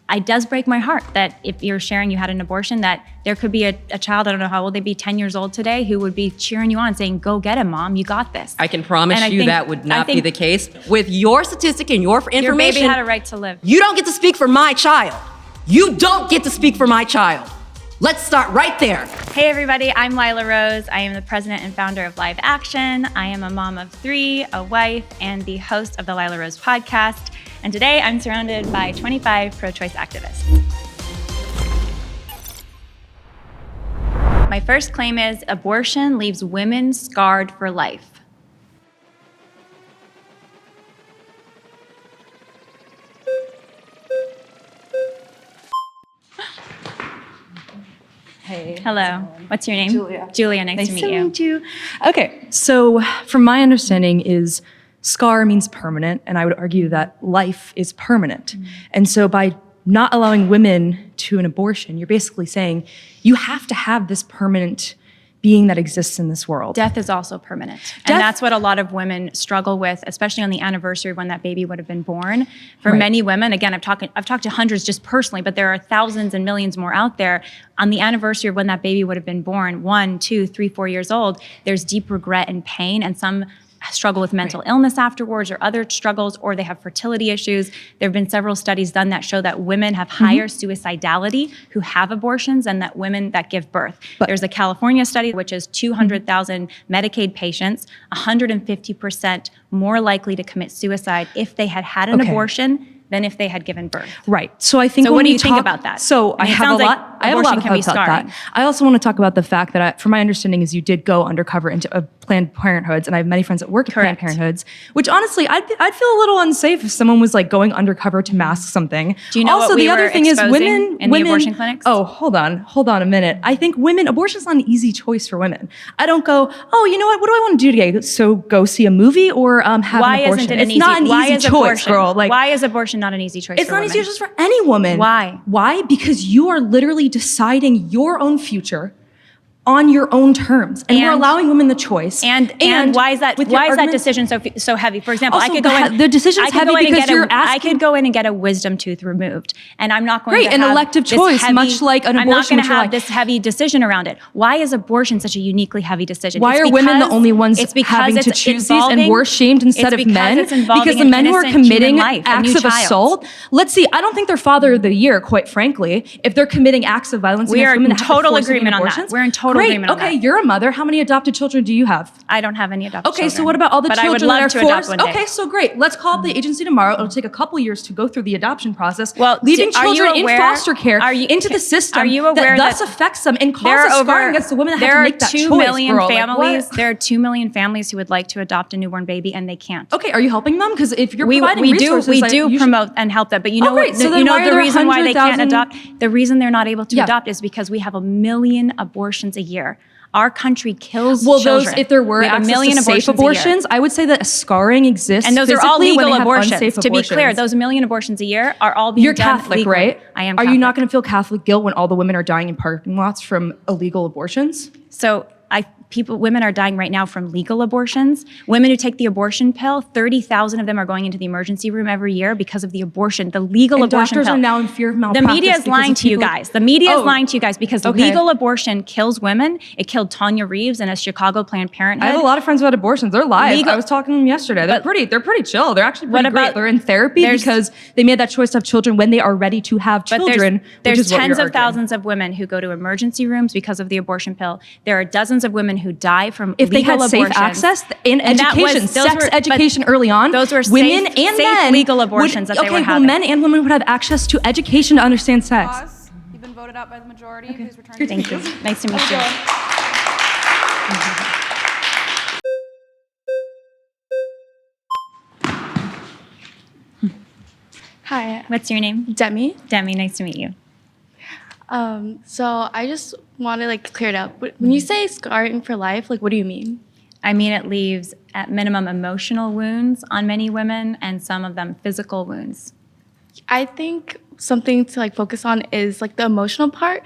it does break my heart that if you're sharing you had an abortion, that there could be a child, I don't know how old they'd be, 10 years old today, who would be cheering you on saying, go get him, Mom, you got this. I can promise you that would not be the case. With your statistic and your information, your baby had a right to live. You don't get to speak for my child. You don't get to speak for my child. Let's start right there. Hey everybody, I'm Lila Rose. I am the president and founder of Live Action. I am a mom of 3, a wife, and the host of the Lila Rose podcast. And today I'm surrounded by 25 pro-choice activists. My first claim is abortion leaves women scarred for life. Hey. Hello. What's your name? Julia. Julia, nice to meet you. Okay, so from my understanding is scar means permanent, and I would argue that life is permanent. And so by not allowing women to an abortion, you're basically saying you have to have this permanent being that exists in this world. Death is also permanent. And that's what a lot of women struggle with, especially on the anniversary of when that baby would have been born. For many women, again, I've talked to hundreds just personally, but there are thousands and millions more out there. On the anniversary of when that baby would have been born, 1, 2, 3, 4 years old, there's deep regret and pain, and some struggle with mental illness afterwards or other struggles, or they have fertility issues. There have been several studies done that show that women have higher suicidality who have abortions than that women that give birth. There's a California study, which is 200,000 Medicaid patients, 150% more likely to commit suicide if they had an abortion than if they had given birth. Right. So I think what do you think about that? So I have a lot. I have a lot of thoughts about that. I also want to talk about the fact that, from my understanding, is you did go undercover into Planned Parenthoods, and I have many friends that work at Planned Parenthoods. Which honestly, I'd feel a little unsafe if someone was like going undercover to mask something. Do you know also, what we the other were thing is women in the abortion clinics? Oh, hold on a minute. I think abortion is not an easy choice for women. I don't go, oh, you know what? What do I want to do today? So go see a movie or have an abortion. It's not an easy choice, girl. Like, why is abortion not an easy choice? It's not easy just for any woman. Why? Why? Because you are literally deciding your own future on your own terms, and we're allowing women the choice. And why is that decision so heavy? For example, also, I could go in. The decision's heavy because you're asking. I could go in and get a wisdom tooth removed, and I'm not going to have an elective choice, much like an abortion. I'm not going to have this heavy decision around it. Why is abortion such a uniquely heavy decision? Why are women the only ones having to choose these, and we're shamed instead of men? Because the men who are committing acts of assault. Let's see. I don't think they're father of the year, quite frankly. If they're committing acts of violence against women, we are in total agreement on that. We're in total agreement on that. Okay, you're a mother. How many adopted children do you have? I don't have any adopted children. Okay, so what about all the children that are forced? One day. Okay, so great. Let's call up the agency tomorrow. It'll take a couple years to go through the adoption process. Well, leaving children in foster care into the system. Are you aware that thus affects them and causes scarring against the women that have to make that choice? There are 2 million families. There are 2 million families who would like to adopt a newborn baby and they can't. Okay, are you helping them? Because if you're providing resources, we do promote and help them. But you know the reason why they can't adopt. The reason they're not able to adopt is because we have 1 million abortions a year. Our country kills children. If there were access to safe abortions, I would say that scarring exists. And those are all legal abortions. To be clear, those 1 million abortions a year are all being done Catholic, legally. right? I am Are Catholic. you not going to feel Catholic guilt when all the women are dying in parking lots from illegal abortions? So women are dying right now from legal abortions. Women who take the abortion pill, 30,000 of them are going into the emergency room every year because of the legal abortion pill. Doctors are now in fear of malpractice. The media is lying to you guys. The media is lying to you guys because legal abortion kills women. It killed Tanya Reeves in a Chicago Planned Parenthood. I have a lot of friends who had abortions. They're live. I was talking to them yesterday. They're pretty chill. They're actually pretty great. They're in therapy because they made that choice to have children when they are ready to have children. There's tens of thousands of women who go to emergency rooms because of the abortion pill. There are dozens of women who die from if they had safe access in education, sex education early on, those were women safe, and men legal abortions that they were having. Men and women would have access to education to understand sex. Pause. You've been voted out by the majority. Okay. Please return to Thank you. Nice to meet you. Hi. What's your name? Demi. Demi, nice to meet you. So I just want to clear it up. When you say scarring for life, what do you mean? I mean, it leaves at minimum emotional wounds on many women and some of them physical wounds. I think something to focus on is the emotional part.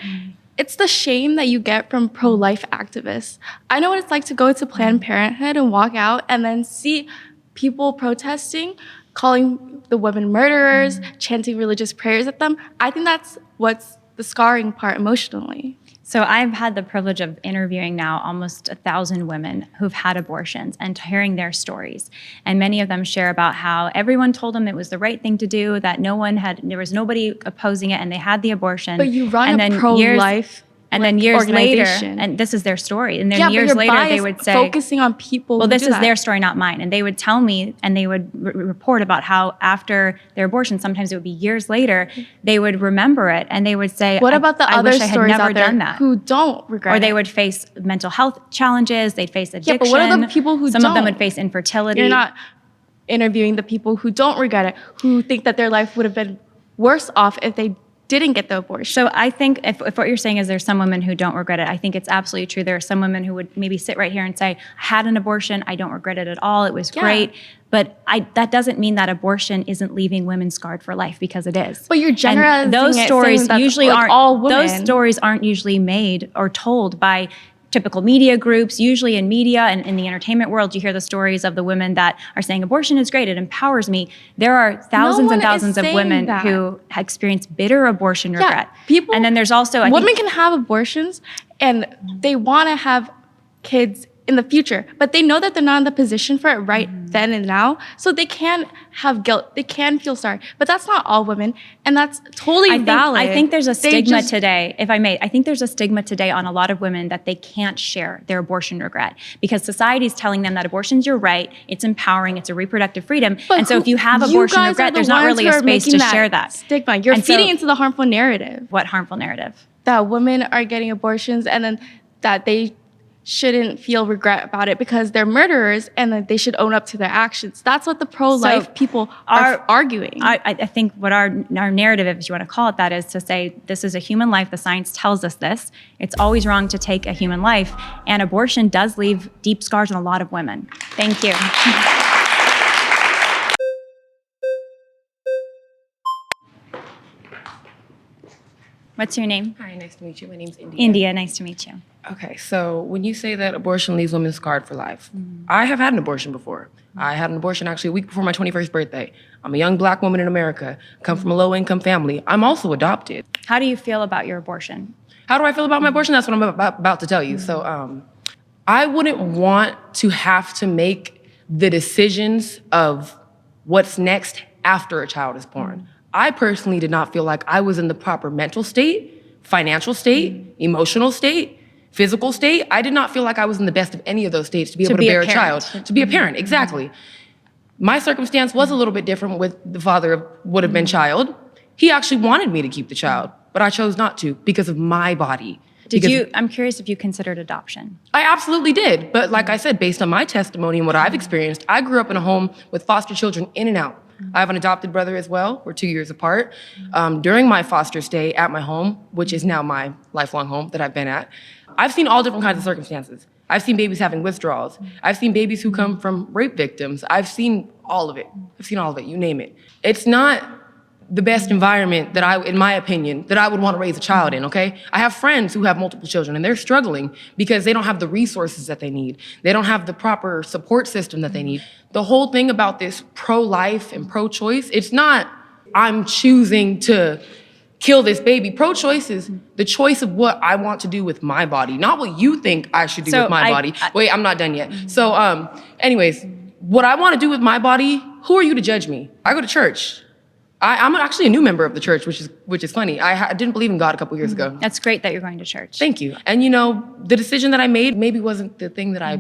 It's the shame that you get from pro-life activists. I know what it's like to go to Planned Parenthood and walk out and then see people protesting calling the women murderers, chanting religious prayers at them. I think that's what's the scarring part emotionally. So I've had the privilege of interviewing now almost 1,000 women who've had abortions and hearing their stories. And many of them share about how everyone told them it was the right thing to do, that there was nobody opposing it, and they had the abortion. But you run and a then pro-life and then years later, organization. and this is their story, and then Yeah, years but later you're they would say, focusing on people. well, who this do is that. their story, not mine. And they would tell me, and they would report about how after their abortion, sometimes it would be years later, they would remember it, and they would say, What about the I other wish I had stories never out there done that. who don't regret Or it? they would face mental health challenges, they'd face addiction. Yeah, but what are the people who Some of them don't? would face infertility. You're not interviewing the people who don't regret it, who think that their life would have been worse off if they didn't get the abortion. So I think if what you're saying is there's some women who don't regret it, I think it's absolutely true. There are some women who would maybe sit right here and say, I had an abortion, I don't regret it at all, it was great. But that doesn't mean that abortion isn't leaving women scarred for life, because it is. But you're generalizing And those it, stories saying that's usually like aren't all women. Those stories aren't usually made or told by typical media groups. Usually in media and in the entertainment world, you hear the stories of the women that are saying abortion is great, it empowers me. There are thousands one and is thousands of saying women that. who experience bitter abortion regret. people- And then there's also Women can have abortions and they want to have kids in the future, but they know that they're not in the position for it right then and now. So they can have guilt. They can feel sorry, but that's not all women. And that's totally valid. I think there's a They stigma just- today, if I may, I think there's a stigma today on a lot of women that they can't share their abortion regret, because society is telling them that abortion's your right, it's empowering, it's a reproductive freedom. But And so if you have you abortion guys are regret, the there's not ones really who a are space making to share that. stigma. You're And so- feeding into the harmful narrative What harmful narrative? that women are getting abortions and then that they shouldn't feel regret about it because they're murderers and that they should own up to their actions. That's what the pro-life So people are arguing. I think what our narrative, if you want to call it that, is to say this is a human life. The science tells us this. It's always wrong to take a human life, and abortion does leave deep scars on a lot of women. Thank you. What's your name? Hi, nice to meet you. My name's India. India, nice to meet you. Okay, so when you say that abortion leaves women scarred for life, I have had an abortion before. I had an abortion actually a week before my 21st birthday. I'm a young black woman in America, come from a low-income family. I'm also adopted. How do you feel about your abortion? How do I feel about my abortion? That's what I'm about to tell you. So I wouldn't want to have to make the decisions of what's next after a child is born. I personally did not feel like I was in the proper mental state, financial state, emotional state, physical state. I did not feel like I was in the best of any of those states to be able to bear a child, to be a parent, exactly. My circumstance was a little bit different with the father of would-have been child. He actually wanted me to keep the child, but I chose not to because of my body. I'm curious if you considered adoption. I absolutely did. But like I said, based on my testimony and what I've experienced, I grew up in a home with foster children in and out. I have an adopted brother as well. We're 2 years apart. During my foster stay at my home, which is now my lifelong home that I've been at, I've seen all different kinds of circumstances. I've seen babies having withdrawals. I've seen babies who come from rape victims. I've seen all of it. You name it. It's not the best environment that in my opinion, that I would want to raise a child in, okay? I have friends who have multiple children and they're struggling because they don't have the resources that they need. They don't have the proper support system that they need. The whole thing about this pro-life and pro-choice, it's not, I'm choosing to kill this baby. Pro-choice is the choice of what I want to do with my body, not what you think I should do with my body. Wait, I'm not done yet. So anyways, what I want to do with my body, who are you to judge me? I go to church. I'm actually a new member of the church, which is funny. I didn't believe in God a couple years ago. That's great that you're going to church. Thank you. And the decision that I made maybe wasn't the thing that I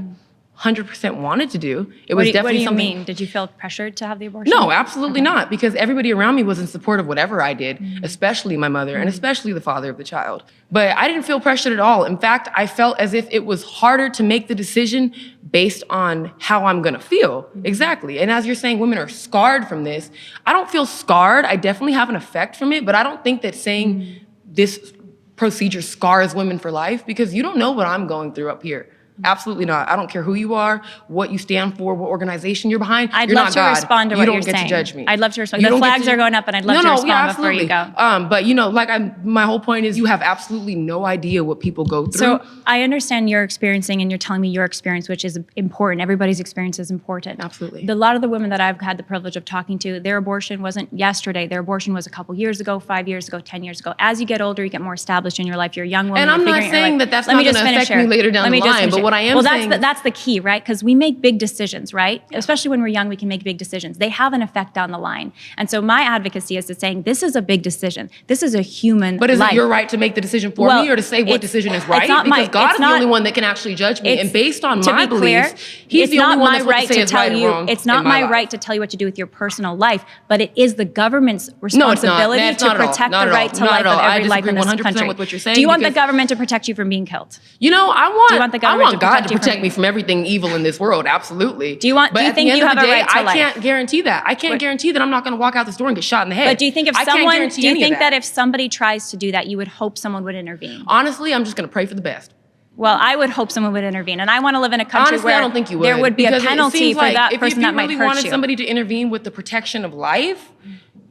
100% wanted to do. It was definitely what do you something. mean? Did you feel pressured to have the abortion? No, absolutely not, because everybody around me was in support of whatever I did, especially my mother and especially the father of the child. But I didn't feel pressured at all. In fact, I felt as if it was harder to make the decision based on how I'm gonna feel. Exactly. And as you're saying, women are scarred from this. I don't feel scarred. I definitely have an effect from it, but I don't think that saying this procedure scars women for life, because you don't know what I'm going through up here. Absolutely not. I don't care who you are, what you stand for, what organization you're behind. I'd You're love not to God. respond to you what don't you're get saying. to judge me. I'd love to respond. You The don't get flags to- are going up, and I'd love to yeah, respond before you absolutely. go. But you know, like my whole point is you have absolutely no idea what people go through. So I understand you're experiencing, and you're telling me your experience, which is important. Everybody's experience is important. Absolutely. A lot of the women that I've had the privilege of talking to, their abortion wasn't yesterday. Their abortion was a couple years ago, 5 years ago, 10 years ago. As you get older, you get more established in your life. You're a young woman. And I'm you're not figuring out your saying life. that that's Let not me just gonna finish affect here. me later down Let me the just line, finish but it. what I am well, saying- that's the key, right? Because we make big decisions, right? Especially when we're young, we can make big decisions. They have an effect down the line. And so my advocacy is to saying this is a big decision. This is a human But is life. it your right to make the decision for Well, me or to say what it's- decision is it's right? not my- Because God it's is the not- only one that can actually judge me. It's- And based on to my be clear, beliefs, He's it's the not only one my that's supposed right to say to is tell right or you. wrong It's not in my life. right to tell you what to do with your personal life, but it is the government's No, it's not. responsibility That's to not at all. protect Not the at right all. to Not life at all. of I every life in disagree this 100% country. with what you're saying Do you want the because- government to protect you from being killed? You know, I want the I government want to God protect to you from- protect me from everything evil in this world. Absolutely. Do you want- But do you at think the end you of have the a day, right to I life? can't guarantee that. I can't guarantee that I'm not going to walk out this door and get shot in the head. But do you think if I can't someone, guarantee do you any of think that if somebody tries to do that, you would hope someone would intervene? Honestly, I'm just going to pray for the best. Well, I would hope someone would intervene, and I want to live in a country Honestly, where I don't think you would. there would be a because it penalty seems for like that if person you that might really hurt wanted you. somebody to intervene with the protection of life,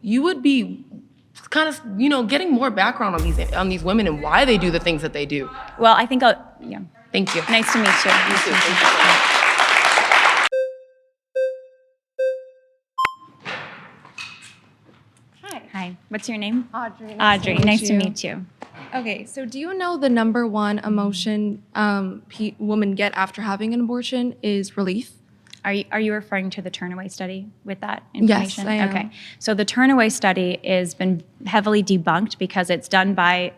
you would be kind of, getting more background on these women and why they do the things that they do. Well, I think yeah. Thank you. Nice to meet you. You too. Thank you so much. Hi. What's your name? Audrey. Audrey. Nice to meet you. Okay, so do you know the number one emotion women get after having an abortion is relief? Are you referring to the Turnaway study with that Yes, information? I am. Okay. So the Turnaway study has been heavily debunked because it's done by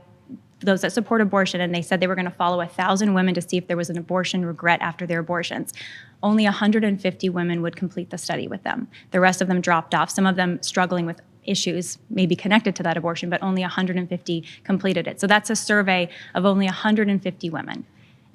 those that support abortion, and they said they were going to follow 1,000 women to see if there was an abortion regret after their abortions. Only 150 women would complete the study with them. The rest of them dropped off, some of them struggling with issues maybe connected to that abortion, but only 150 completed it. So that's a survey of only 150 women.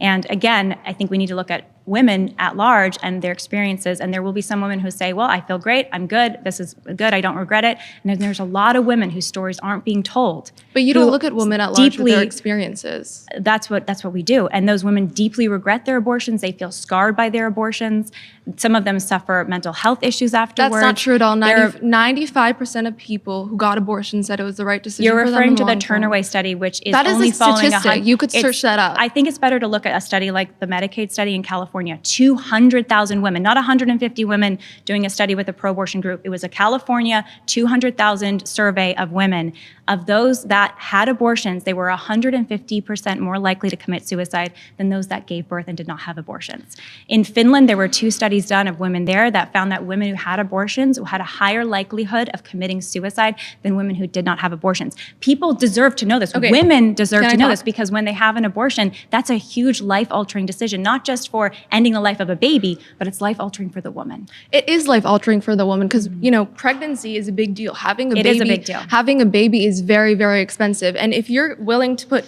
And again, I think we need to look at women at large and their experiences. And there will be some women who say, well, I feel great, I'm good, this is good, I don't regret it. And then there's a lot of women whose stories aren't being told. But you don't who look at women at large with their deeply- experiences. That's what we do. And those women deeply regret their abortions. They feel scarred by their abortions. Some of them suffer mental health issues afterwards. That's not true at all. They're- 95% of people who got abortions said it was the right decision You're for them referring in to the long term. Turnaway study, which is That is only a following statistic. You could search that up. I think it's better to look at a study like the Medicaid study in California. 200,000 women, not 150 women doing a study with a pro-abortion group. It was a California 200,000 survey of women. Of those that had abortions, they were 150% more likely to commit suicide than those that gave birth and did not have abortions. In Finland, there were 2 studies done of women there that found that women who had abortions had a higher likelihood of committing suicide than women who did not have abortions. People deserve to know this. Okay. Women deserve Can to I know talk? this because when they have an abortion, that's a huge life-altering decision, not just for ending the life of a baby, but it's life-altering for the woman. It is life altering for the woman because pregnancy is a big deal. Having a It baby, is a big deal. Having a baby is very, very expensive. And if you're willing to put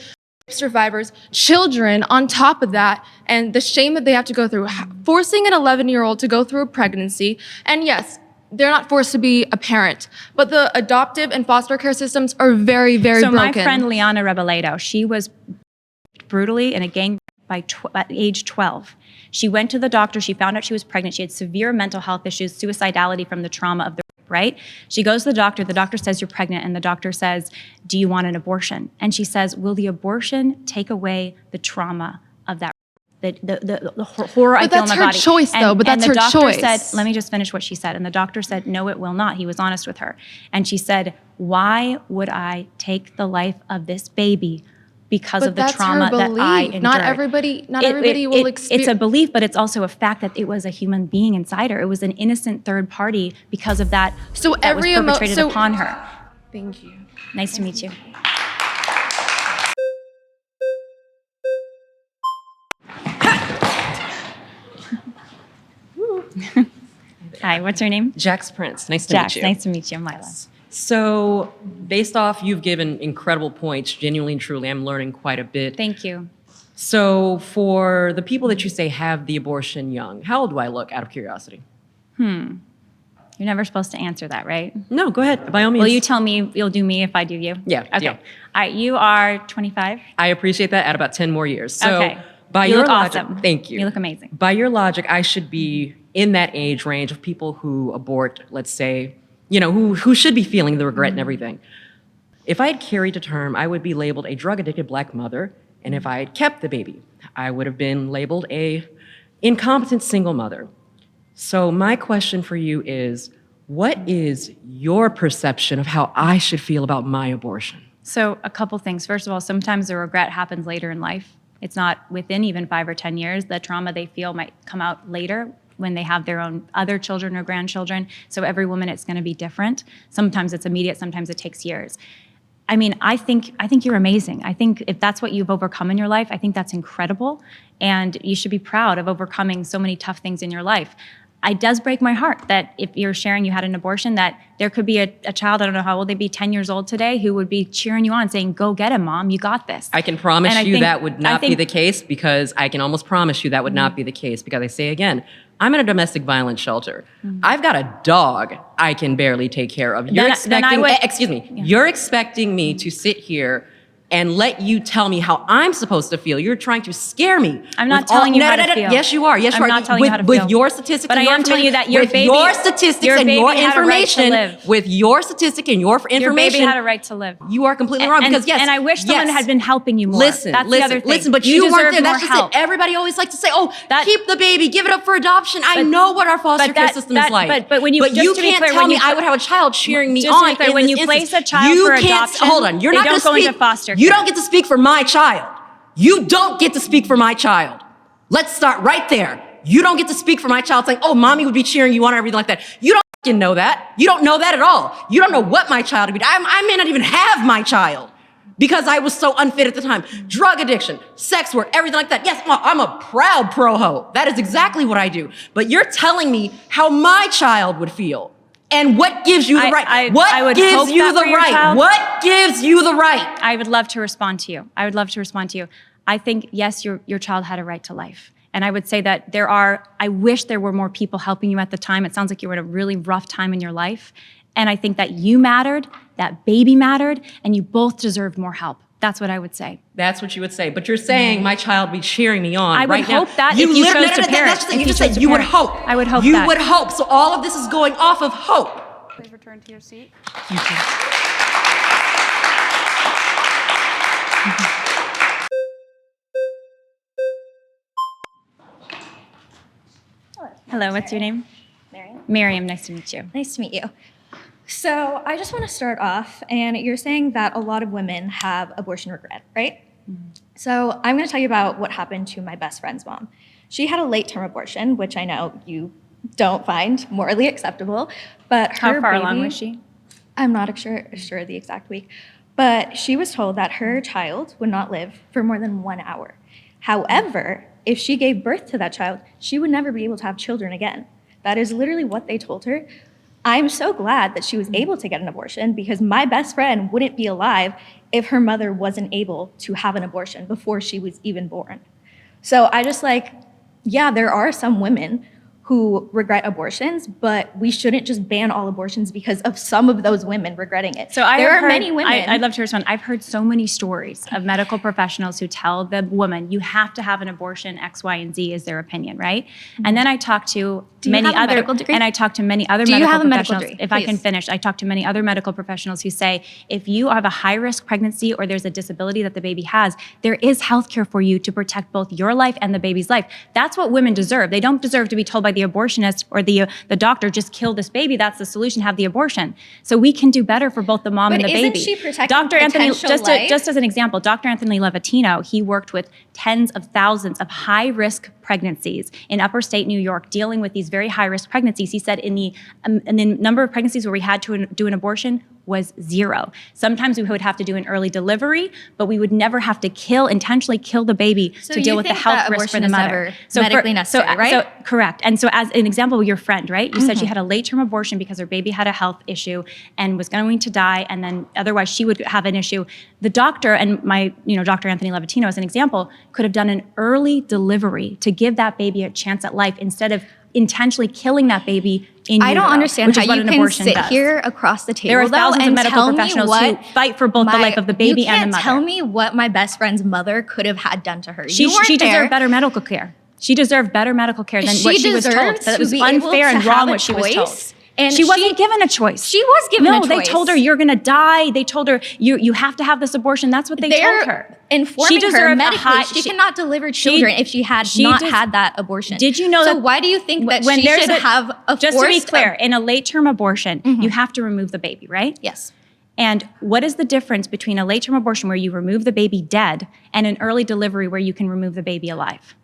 survivors, children on top of that, and the shame that they have to go through, forcing an 11-year-old to go through a pregnancy, and yes, they're not forced to be a parent, but the adoptive and foster care systems are very, very So broken. my friend Liana Rebeledo, she was brutally in a gang by at age 12. She went to the doctor, she found out she was pregnant, she had severe mental health issues, suicidality from the trauma of the rape, right? She goes to the doctor says, you're pregnant, and the doctor says, do you want an abortion? And she says, will the abortion take away the trauma of that? The horror I But feel in that's my her body. choice, though, but that's and the her doctor choice. said, let me just finish what she said. And the doctor said, no, it will not. He was honest with her. And she said, why would I take the life of this baby because But of the that's her trauma that I belief. endured? Not everybody will experience. It's a belief, but it's also a fact that it was a human being inside her. It was an innocent third party because of that. So that every was perpetrated upon her. Thank you. Nice to meet you. Hi, what's your name? Jax Prince. Nice to Jax. meet you. Nice to meet you. I'm Lila. So, based off you've given incredible points, genuinely and truly, I'm learning quite a bit. Thank you. So, for the people that you say have the abortion young, how old do I look out of curiosity? You're never supposed to answer that, right? No, go ahead. By all means. Will you tell me you'll do me if I do you? Yeah, Okay. deal. All right, you are 25. I appreciate that. Add about 10 more years. So, Okay. By You your look logic, awesome. thank you. You look amazing. By your logic, I should be in that age range of people who abort, let's say, who should be feeling the regret and everything. If I had carried to term, I would be labeled a drug-addicted black mother, and if I had kept the baby, I would have been labeled a incompetent single mother. So my question for you is, what is your perception of how I should feel about my abortion? So a couple things. First of all, sometimes the regret happens later in life. It's not within even 5 or 10 years. The trauma they feel might come out later when they have their own other children or grandchildren. So every woman, it's going to be different. Sometimes it's immediate, sometimes it takes years. I mean, I think you're amazing. I think if that's what you've overcome in your life, I think that's incredible. And you should be proud of overcoming so many tough things in your life. It does break my heart that if you're sharing you had an abortion, that there could be a child, I don't know how old they'd be, 10 years old today, who would be cheering you on, saying, go get him, Mom, you got this. I can promise And I you think- that would I not be think- the case, because I can almost promise you that would not be the case, because I say again, I'm in a domestic violence shelter. I've got a dog I can barely take care of. You're Then I would- excuse me, you're expecting me to sit here and let you tell me how I'm supposed to feel. You're trying to scare me. I'm not with all- telling you No, how no, to no, feel. Yes, you are. Yes, you I'm are. not telling you how to With feel. your statistics But and I your am telling you that your with baby- your statistics your and baby your had a right to information, live. with your statistic and your information, Your baby had a right to live. you are completely wrong, because yes. And I wish someone yes. had been helping you more. Listen, That's listen, the other thing. listen, but you weren't deserve there. That's more just help. it. Everybody always likes to say, "Oh, That- keep the baby, give it up for adoption." I know what our foster but care that- system that- is like. but when you- but just you to be can't clear, tell when me you I put- would have a child cheering me Just to be on. clear, in when this you place instance. a child You for can't- adoption, hold on, you're they not don't gonna go into speak- foster You care. don't get to speak for my child. You don't get to speak for my child. Let's start right there. You don't get to speak for my child saying, "Oh, mommy would be cheering you on," or everything like that. You don't fucking know that. You don't know that at all. You don't know what my child would be. I may not even have my child, because I was so unfit at the time. Drug addiction, sex work, everything like that. Yes, I'm a proud pro-ho. That is exactly what I do. But you're telling me how my child would feel. And what gives you the right? I What would gives hope you that the for your right? child. What gives you the right? I would love to respond to you. I would love to respond to you. I think, yes, your child had a right to life. And I would say that I wish there were more people helping you at the time. It sounds like you were at a really rough time in your life. And I think that you mattered, that baby mattered, and you both deserved more help. That's what I would say. That's what you would say. But you're saying my child be cheering me on I would right now. hope that if you literally- chose to that's parent. just it. If You you just chose said to you would parent. hope. I would hope You that. would hope. So all of this is going off of hope. Please return to your seat. Hello, what's your name? Miriam. Miriam, nice to meet you. Nice to meet you. So I just want to start off, and you're saying that a lot of women have abortion regret, right? So I'm going to tell you about what happened to my best friend's mom. She had a late-term abortion, which I know you don't find morally acceptable, but her How far baby, along was she? I'm not sure the exact week, but she was told that her child would not live for more than 1 hour. However, if she gave birth to that child, she would never be able to have children again. That is literally what they told her. I'm so glad that she was able to get an abortion, because my best friend wouldn't be alive if her mother wasn't able to have an abortion before she was even born. So I just yeah, there are some women who regret abortions, but we shouldn't just ban all abortions because of some of those women regretting it. So there are many women. I'd love to respond. I've heard so many stories of medical professionals who tell the woman, you have to have an abortion, X, Y, and Z is their opinion, right? And then I talk to Do you many have a other, medical degree? and I talk to many other Do you medical have a medical professionals. degree? If I can Please. finish, I talk to many other medical professionals who say, if you have a high-risk pregnancy or there's a disability that the baby has, there is healthcare for you to protect both your life and the baby's life. That's what women deserve. They don't deserve to be told by the abortionist or the doctor, just kill this baby. That's the solution. Have the abortion. So we can do better for both the mom But and the isn't baby. she protecting Dr. Anthony, potential life? just as an example, Dr. Anthony Levatino, he worked with tens of thousands of high-risk pregnancies in upper state New York, dealing with these very high-risk pregnancies. He said in the number of pregnancies where we had to do an abortion was 0. Sometimes we would have to do an early delivery, but we would never have to intentionally kill the baby So to you deal with the think health that risk for abortion the is mother. never medically necessary, right? So correct. And so as an example, your friend, right? You said she had a late-term abortion because her baby had a health issue and was going to die, and then otherwise she would have an issue. The doctor, and Dr. Anthony Levatino as an example, could have done an early delivery to give that baby a chance at life instead of intentionally killing that baby in I don't utero, understand which how is what you an can abortion sit does. here across the table There are though, thousands of and medical tell me professionals what who fight for both the life of the baby and the mother. You can't tell me what my best friend's mother could have had done to her. She You weren't deserved there. better medical care. She deserved better medical care than what she was told. deserves That it to was be able unfair to and have wrong a what she was told. choice, and she wasn't given a choice. She was given a No, they choice. told her you're gonna die. They told her you have to have this abortion. That's what they They're told her. informing She her deserved a medically. high- She cannot deliver children if she had not had that abortion. Did you know so that? why do you think that when she there's should have a just to be forced clear, in a late-term abortion, you have to remove the baby, right? Yes. And what is the difference between a late-term abortion where you remove the baby dead and an early delivery where you can remove the baby alive?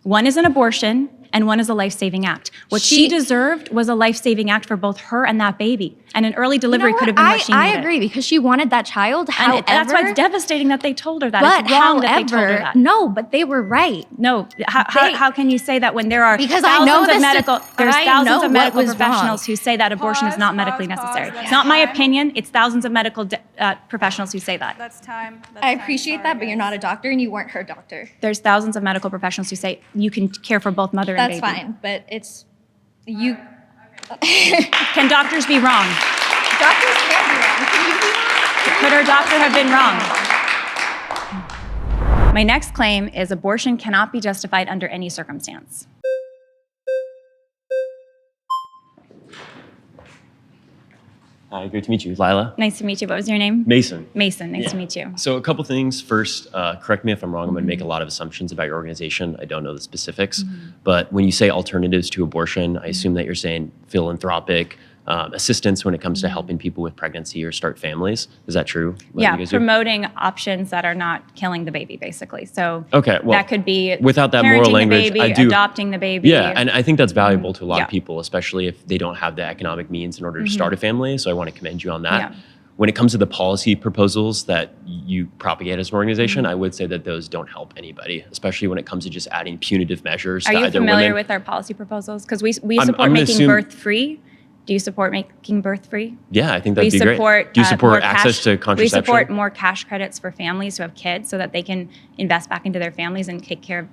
One is an abortion and one is a life-saving act. What she deserved was a life-saving act for both her and that baby. And an early delivery could have been what she needed. I agree because she wanted that child. And However, that's why it's devastating that they told her that. But It's wrong that they told her that. no, but they were right. No, how can you say that when there are Because I know thousands of this- medical there's I thousands know of what medical was professionals wrong. who say that abortion is not medically necessary. It's not my opinion. It's thousands of medical professionals who say that. That's time. I appreciate that, but you're not a doctor and you weren't her doctor. There's thousands of medical professionals who say you can care for both mother and That's baby. fine, but it's you. Can doctors be wrong? Doctors can be wrong. Can you be wrong? Could her doctor have been wrong? My next claim is abortion cannot be justified under any circumstance. Hi, great to meet you, Lila. Nice to meet you. What was your name? Mason. Mason, nice to meet you. So a couple things. First, correct me if I'm wrong. I'm going to make a lot of assumptions about your organization. I don't know the specifics. But when you say alternatives to abortion, I assume that you're saying philanthropic assistance when it comes to helping people with pregnancy or start families. Is that true? What Yeah, you guys do? promoting options that are not killing the baby, basically. So Okay, well, that could be without that parenting moral the language, baby, I do- adopting the baby. Yeah, and I think that's valuable to a lot Yeah. of people, especially if they don't have the economic means in order to start a family. So I want to commend you on that. Yeah. When it comes to the policy proposals that you propagate as an organization, I would say that those don't help anybody, especially when it comes to just adding punitive measures Are to you either familiar women. with our policy proposals? Because we I'm support gonna making assume- birth free. Do you support making birth free? Yeah, I think We that'd be great. support. Do you more support access cash- to contraception? We support more cash credits for families who have kids, so that they can invest back into their families and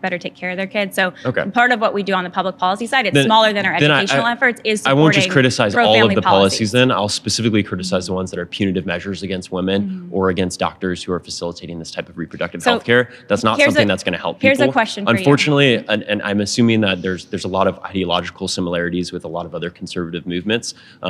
better take care of their kids. So Okay. part of what we do on the public policy side, it's Then- smaller than our then educational efforts, is I supporting won't just criticize all of pro-family the policies then. I'll specifically criticize the ones that are punitive measures against women or against doctors who are facilitating this type of reproductive So health care. That's not here's something a- that's going to help people. here's a question for you. Unfortunately, and I'm assuming that there's a lot of ideological similarities with a lot of other conservative movements.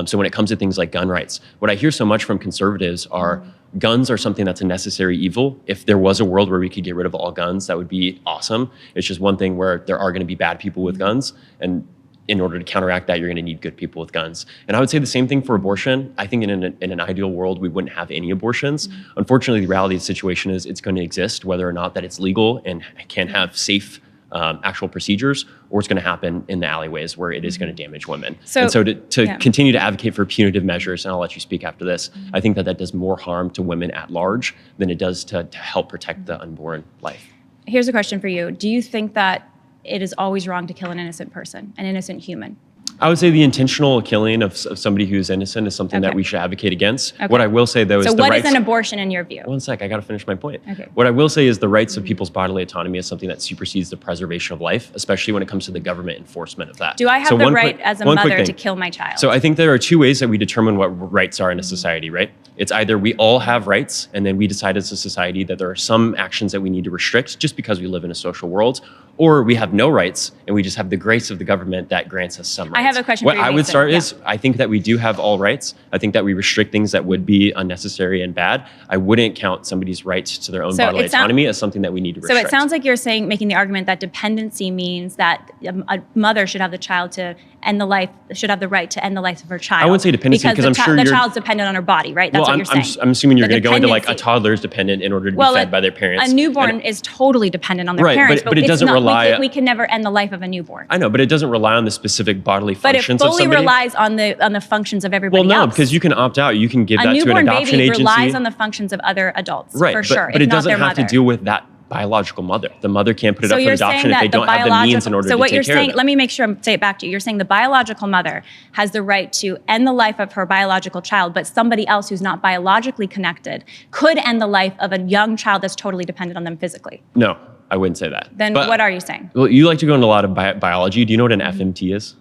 So when it comes to things like gun rights, what I hear so much from conservatives are guns are something that's a necessary evil. If there was a world where we could get rid of all guns, that would be awesome. It's just one thing where there are going to be bad people with guns, and in order to counteract that, you're going to need good people with guns. And I would say the same thing for abortion. I think in an ideal world, we wouldn't have any abortions. Unfortunately, the reality of the situation is it's going to exist, whether or not that it's legal and can have safe actual procedures, or it's going to happen in the alleyways where it is going to damage women. So- and so to yeah. continue to advocate for punitive measures, and I'll let you speak after this, I think that does more harm to women at large than it does to help protect the unborn life. Here's a question for you. Do you think that it is always wrong to kill an innocent person, an innocent human? I would say the intentional killing of somebody who's innocent is something that Okay. we should advocate against. Okay. What I will say, though, So is the what rights... is an abortion in your view? One sec, I got to finish my point. Okay. What I will say is the rights of people's bodily autonomy is something that supersedes the preservation of life, especially when it comes to the government enforcement of that. Do I have So the one right quick- as a one quick mother to thing. kill my child? So I think there are two ways that we determine what rights are in a society, right? It's either we all have rights, and then we decide as a society that there are some actions that we need to restrict just because we live in a social world, or we have no rights, and we just have the grace of the government that grants us some rights. I have a question What for you, I would Mason. start Yeah. is, I think that we do have all rights. I think that we restrict things that would be unnecessary and bad. I wouldn't count somebody's rights to their own So bodily it sound- autonomy as something that we need to So restrict. it sounds like you're making the argument that dependency means that a mother should have the child to end the life, should have the right to end the life of her child. I wouldn't say dependency, because I'm sure the you're- child's dependent on her body, right? That's well, what you're saying. I'm assuming you're The going to go into like a dependency. toddler is dependent in order to be fed by their parents. A newborn And- is totally dependent on their Right, parents, but it it's doesn't not, rely- we can never end the life of a newborn. I know, but it doesn't rely on the specific bodily But it functions of fully somebody. relies on the functions of everybody Well, no, else. because you can opt out. You can give a that to an newborn adoption baby agency. relies on the functions of other adults, right, for but, sure. But if it not doesn't their have to mother. deal with that biological mother. The mother can't put it So up for you're adoption saying if that they the don't have the means in biological. order So to what take you're care of saying, them. let me make sure I say it back to you. You're saying the biological mother has the right to end the life of her biological child, but somebody else who's not biologically connected could end the life of a young child that's totally dependent on them physically. No. I wouldn't say that. Then But- what are you saying? Well, you like to go into a lot of biology. Do you know what an FMT is?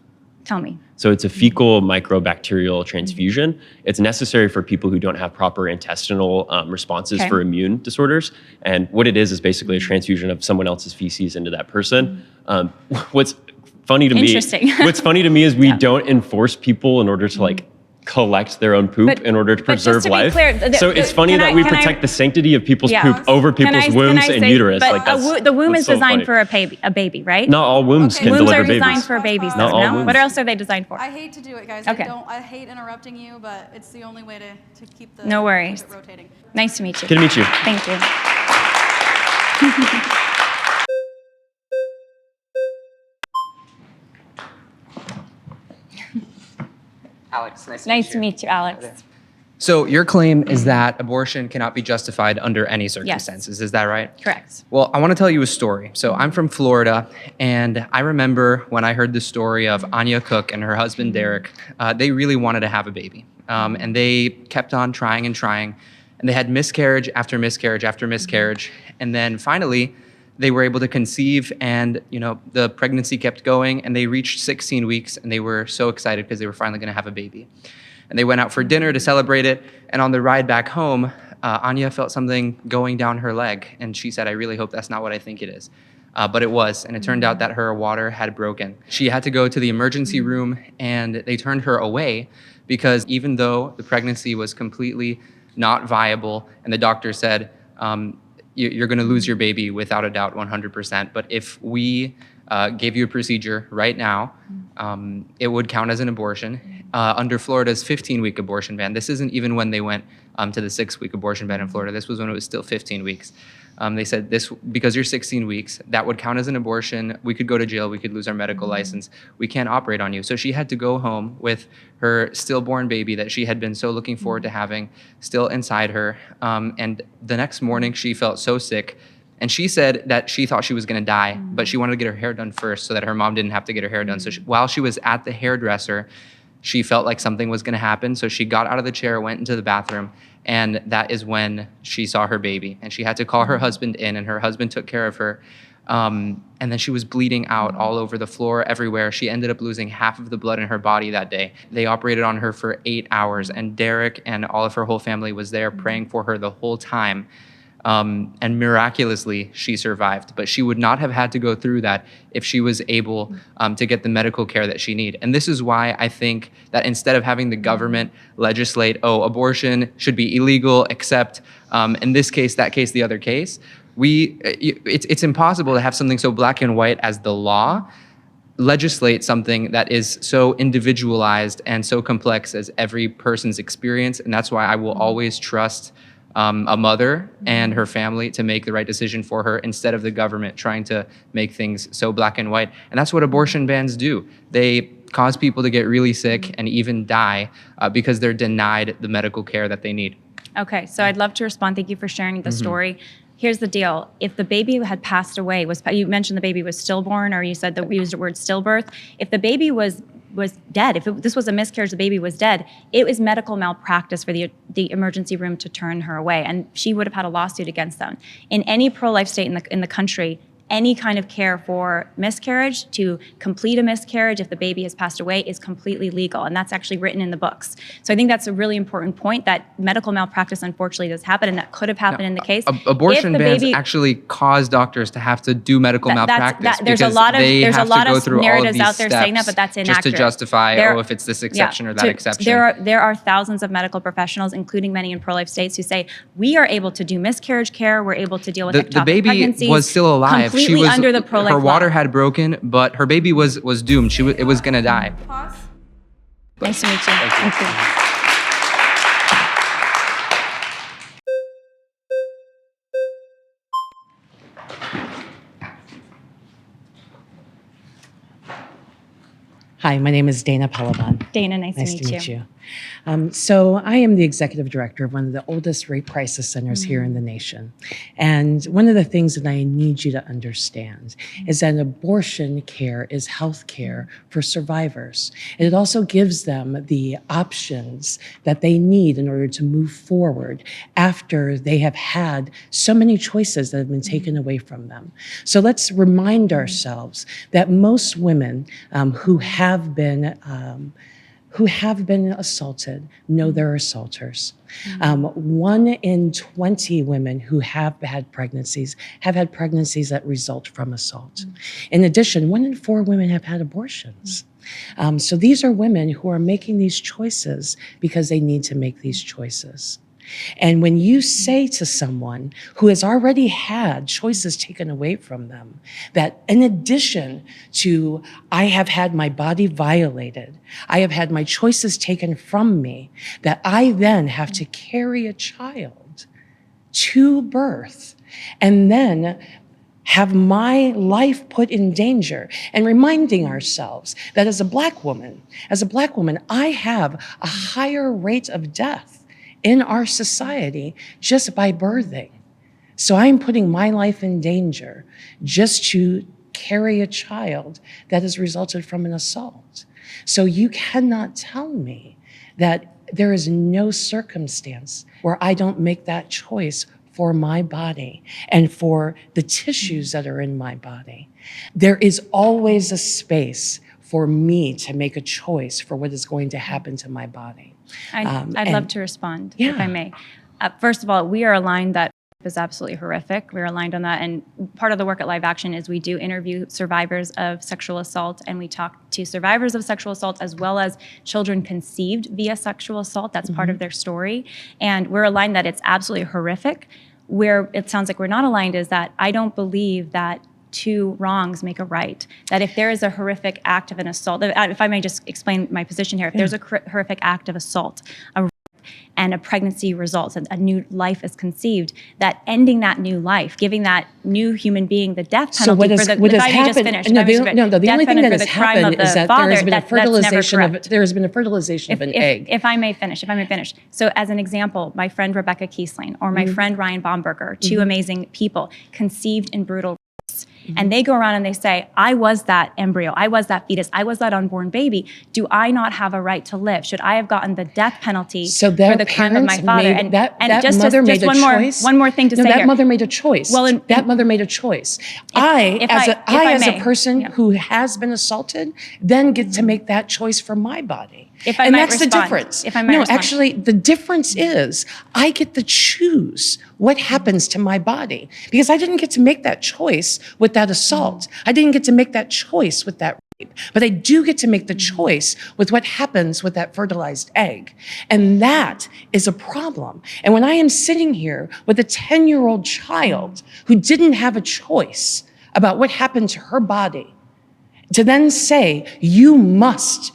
Tell me. So it's a fecal microbacterial transfusion. It's necessary for people who don't have proper intestinal responses Okay. for immune disorders. And what it is basically a transfusion of someone else's feces into that person. What's funny to me? Interesting. What's funny to me is we don't enforce people in order to like collect their own poop But- in order to but just preserve to be life. clear, so it's funny can that I- we can I- protect the sanctity of people's Yeah. poop over Can people's I wombs and say- uterus. But Like that's, the womb that's is so designed funny. for a baby, right? Not all wombs Okay. can Wombs deliver are designed babies. for babies, Not though, all no? wombs. What else are they designed for? I hate to do it, guys. Okay. I hate interrupting you, but it's the only way to keep the No worries. keep it rotating. Nice to meet you. Good to meet you. Thank you. Alex, Nice to meet you, Alex. So your claim is that abortion cannot be justified under any circumstances. Is that right? Correct. Well, I want to tell you a story. So I'm from Florida, and I remember when I heard the story of Anya Cook and her husband Derek. They really wanted to have a baby, and they kept on trying and trying, and they had miscarriage after miscarriage after miscarriage, and then finally they were able to conceive, and the pregnancy kept going, and they reached 16 weeks, and they were so excited because they were finally going to have a baby. And they went out for dinner to celebrate it. And on the ride back home, Anya felt something going down her leg. And she said, I really hope that's not what I think it is. But it was. And it turned out that her water had broken. She had to go to the emergency room, and they turned her away because even though the pregnancy was completely not viable, and the doctor said, you're going to lose your baby without a doubt 100%. But if we gave you a procedure right now, it would count as an abortion. Under Florida's 15-week abortion ban, this isn't even when they went to the 6-week abortion ban in Florida. This was when it was still 15 weeks. They said this because you're 16 weeks, that would count as an abortion. We could go to jail. We could lose our medical license. We can't operate on you. So she had to go home with her stillborn baby that she had been so looking forward to having still inside her. And the next morning, she felt so sick. And she said that she thought she was going to die, but she wanted to get her hair done first so that her mom didn't have to get her hair done. So while she was at the hairdresser, she felt like something was going to happen. So she got out of the chair, went into the bathroom, and that is when she saw her baby. And she had to call her husband in, and her husband took care of her. And then she was bleeding out all over the floor, everywhere. She ended up losing half of the blood in her body that day. They operated on her for 8 hours, and Derek and all of her whole family was there praying for her the whole time. And miraculously, she survived. But she would not have had to go through that if she was able to get the medical care that she needed. And this is why I think that instead of having the government legislate, abortion should be illegal, except in this case, that case, the other case, it's impossible to have something so black and white as the law legislate something that is so individualized and so complex as every person's experience. And that's why I will always trust a mother and her family to make the right decision for her instead of the government trying to make things so black and white. And that's what abortion bans do. They cause people to get really sick and even die because they're denied the medical care that they need. Okay, so I'd love to respond. Thank you for sharing the story. Here's the deal. If the baby had passed away, you mentioned the baby was stillborn, or you said that we used the word stillbirth. If the baby was dead, this was a miscarriage, the baby was dead, it was medical malpractice for the emergency room to turn her away, and she would have had a lawsuit against them. In any pro-life state in the country, any kind of care for miscarriage, to complete a miscarriage if the baby has passed away, is completely legal. And that's actually written in the books. So I think that's a really important point, that medical malpractice unfortunately does happen, and that could have happened in the case. Abortion If the bans baby- actually cause doctors to have to do medical malpractice. There's a because lot of they there's a have to lot go of through all of narratives these out there saying that, steps but that's just inaccurate. to justify, There- if it's this exception or that exception. There are thousands of medical professionals, including many in pro-life states, who say we are able to do miscarriage care. We're able to deal with The ectopic baby pregnancies was still alive. She completely was under the pro-life her water law. had broken, but her baby was doomed. It was gonna die. Pause. Nice to meet you. Thank you. Hi, my name is Dana Pelavan. Dana, nice Nice to meet you. So I am the executive director of one of the oldest rape crisis centers here in the nation. And one of the things that I need you to understand is that abortion care is health care for survivors. And it also gives them the options that they need in order to move forward after they have had so many choices that have been taken away from them. So let's remind ourselves that most women who have been assaulted know they're assaulters. 1 in 20 women who have had pregnancies that result from assault. In addition, 1 in 4 women have had abortions. So these are women who are making these choices because they need to make these choices. And when you say to someone who has already had choices taken away from them, that in addition to, I have had my body violated, I have had my choices taken from me, that I then have to carry a child to birth and then have my life put in danger, and reminding ourselves that as a Black woman, I have a higher rate of death in our society just by birthing. So I'm putting my life in danger just to carry a child that has resulted from an assault. So you cannot tell me that there is no circumstance where I don't make that choice for my body and for the tissues that are in my body. There is always a space for me to make a choice for what is going to happen to my body. I'd love to respond, Yeah. if I may. First of all, we are aligned that is absolutely horrific. We're aligned on that. And part of the work at Live Action is we do interview survivors of sexual assault, and we talk to survivors of sexual assault as well as children conceived via sexual assault. That's part of their story. And we're aligned that it's absolutely horrific. Where it sounds like we're not aligned is that I don't believe that 2 wrongs make a right. That if there is a horrific act of an assault, if I may just explain my position here, if there's a horrific act of assault, and a pregnancy results, and a new life is conceived, that ending that new life, giving that new human being the death penalty So what has the only thing that has happened is that there has been a fertilization of an egg. If I may finish. So as an example, my friend Rebecca Kiesling or my friend Ryan Baumberger, 2 amazing people, conceived in brutal ways. And they go around and they say, I was that embryo, I was that fetus, I was that unborn baby. Do I not have a right to live? Should I have gotten the death penalty for the crime of my father? One more thing to say here. That mother made a choice. That mother made a choice. I, as a person who has been assaulted, then get to make that choice for my body. And that's the difference. Actually, the difference is I get to choose what happens to my body, because I didn't get to make that choice with that assault. I didn't get to make that choice with that rape, but I do get to make the choice with what happens with that fertilized egg. And that is a problem. And when I am sitting here with a 10-year-old child who didn't have a choice about what happened to her body, to then say, you must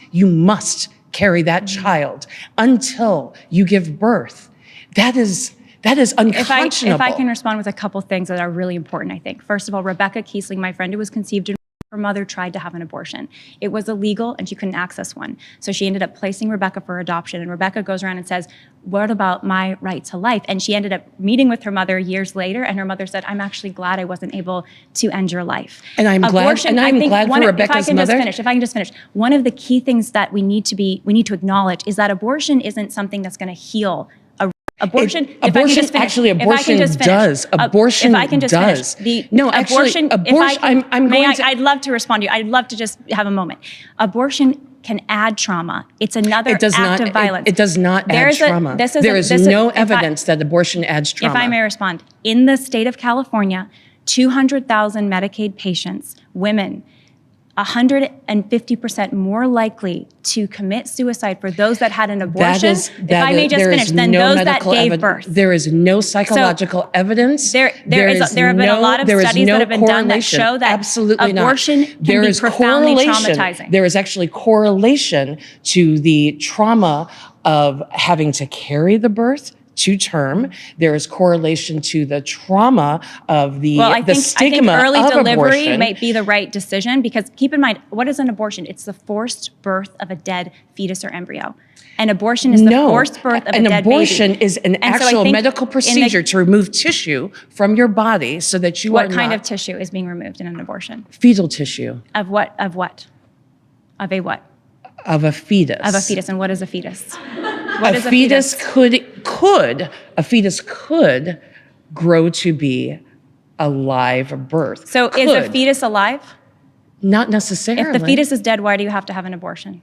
carry that child until you give birth, that is unconscionable. If I can respond with a couple things that are really important, I think. First of all, Rebecca Kiesling, my friend who was conceived in her mother tried to have an abortion. It was illegal and she couldn't access one. So she ended up placing Rebecca for adoption. And Rebecca goes around and says, what about my right to life? And she ended up meeting with her mother years later, and her mother said, I'm actually glad I wasn't able to end your life. And I'm glad for Rebecca's mother. If I can just finish. One of the key things that we need to acknowledge is that abortion isn't something that's going to heal abortion. Abortion does. I'd love to respond to you. I'd love to just have a moment. Abortion can add trauma. It's another act of violence. It does not add trauma. There is no evidence that abortion adds trauma. If I may respond, in the state of California, 200,000 Medicaid patients, women, 150% more likely to commit suicide for those that had an abortion, those that gave birth. There is no psychological evidence. There have been a lot of studies that have been done that show that abortion can be profoundly traumatizing. There is actually correlation to the trauma of having to carry the birth, to term. There is correlation to the trauma of the, Well, I the think stigma early of delivery abortion. might be the right decision, because keep in mind, what is an abortion? It's the forced birth of a dead fetus or embryo. An abortion is the forced birth of a an dead abortion baby. is an And so I actual think medical procedure to remove tissue from your body so that you are What kind not of tissue is being removed in an abortion? fetal tissue Of what? Of what? Of a what? of a fetus. Of a fetus. And what is a fetus? What A is fetus could grow to be a live birth. So is a Could. fetus alive? Not necessarily. If the fetus is dead, why do you have to have an abortion?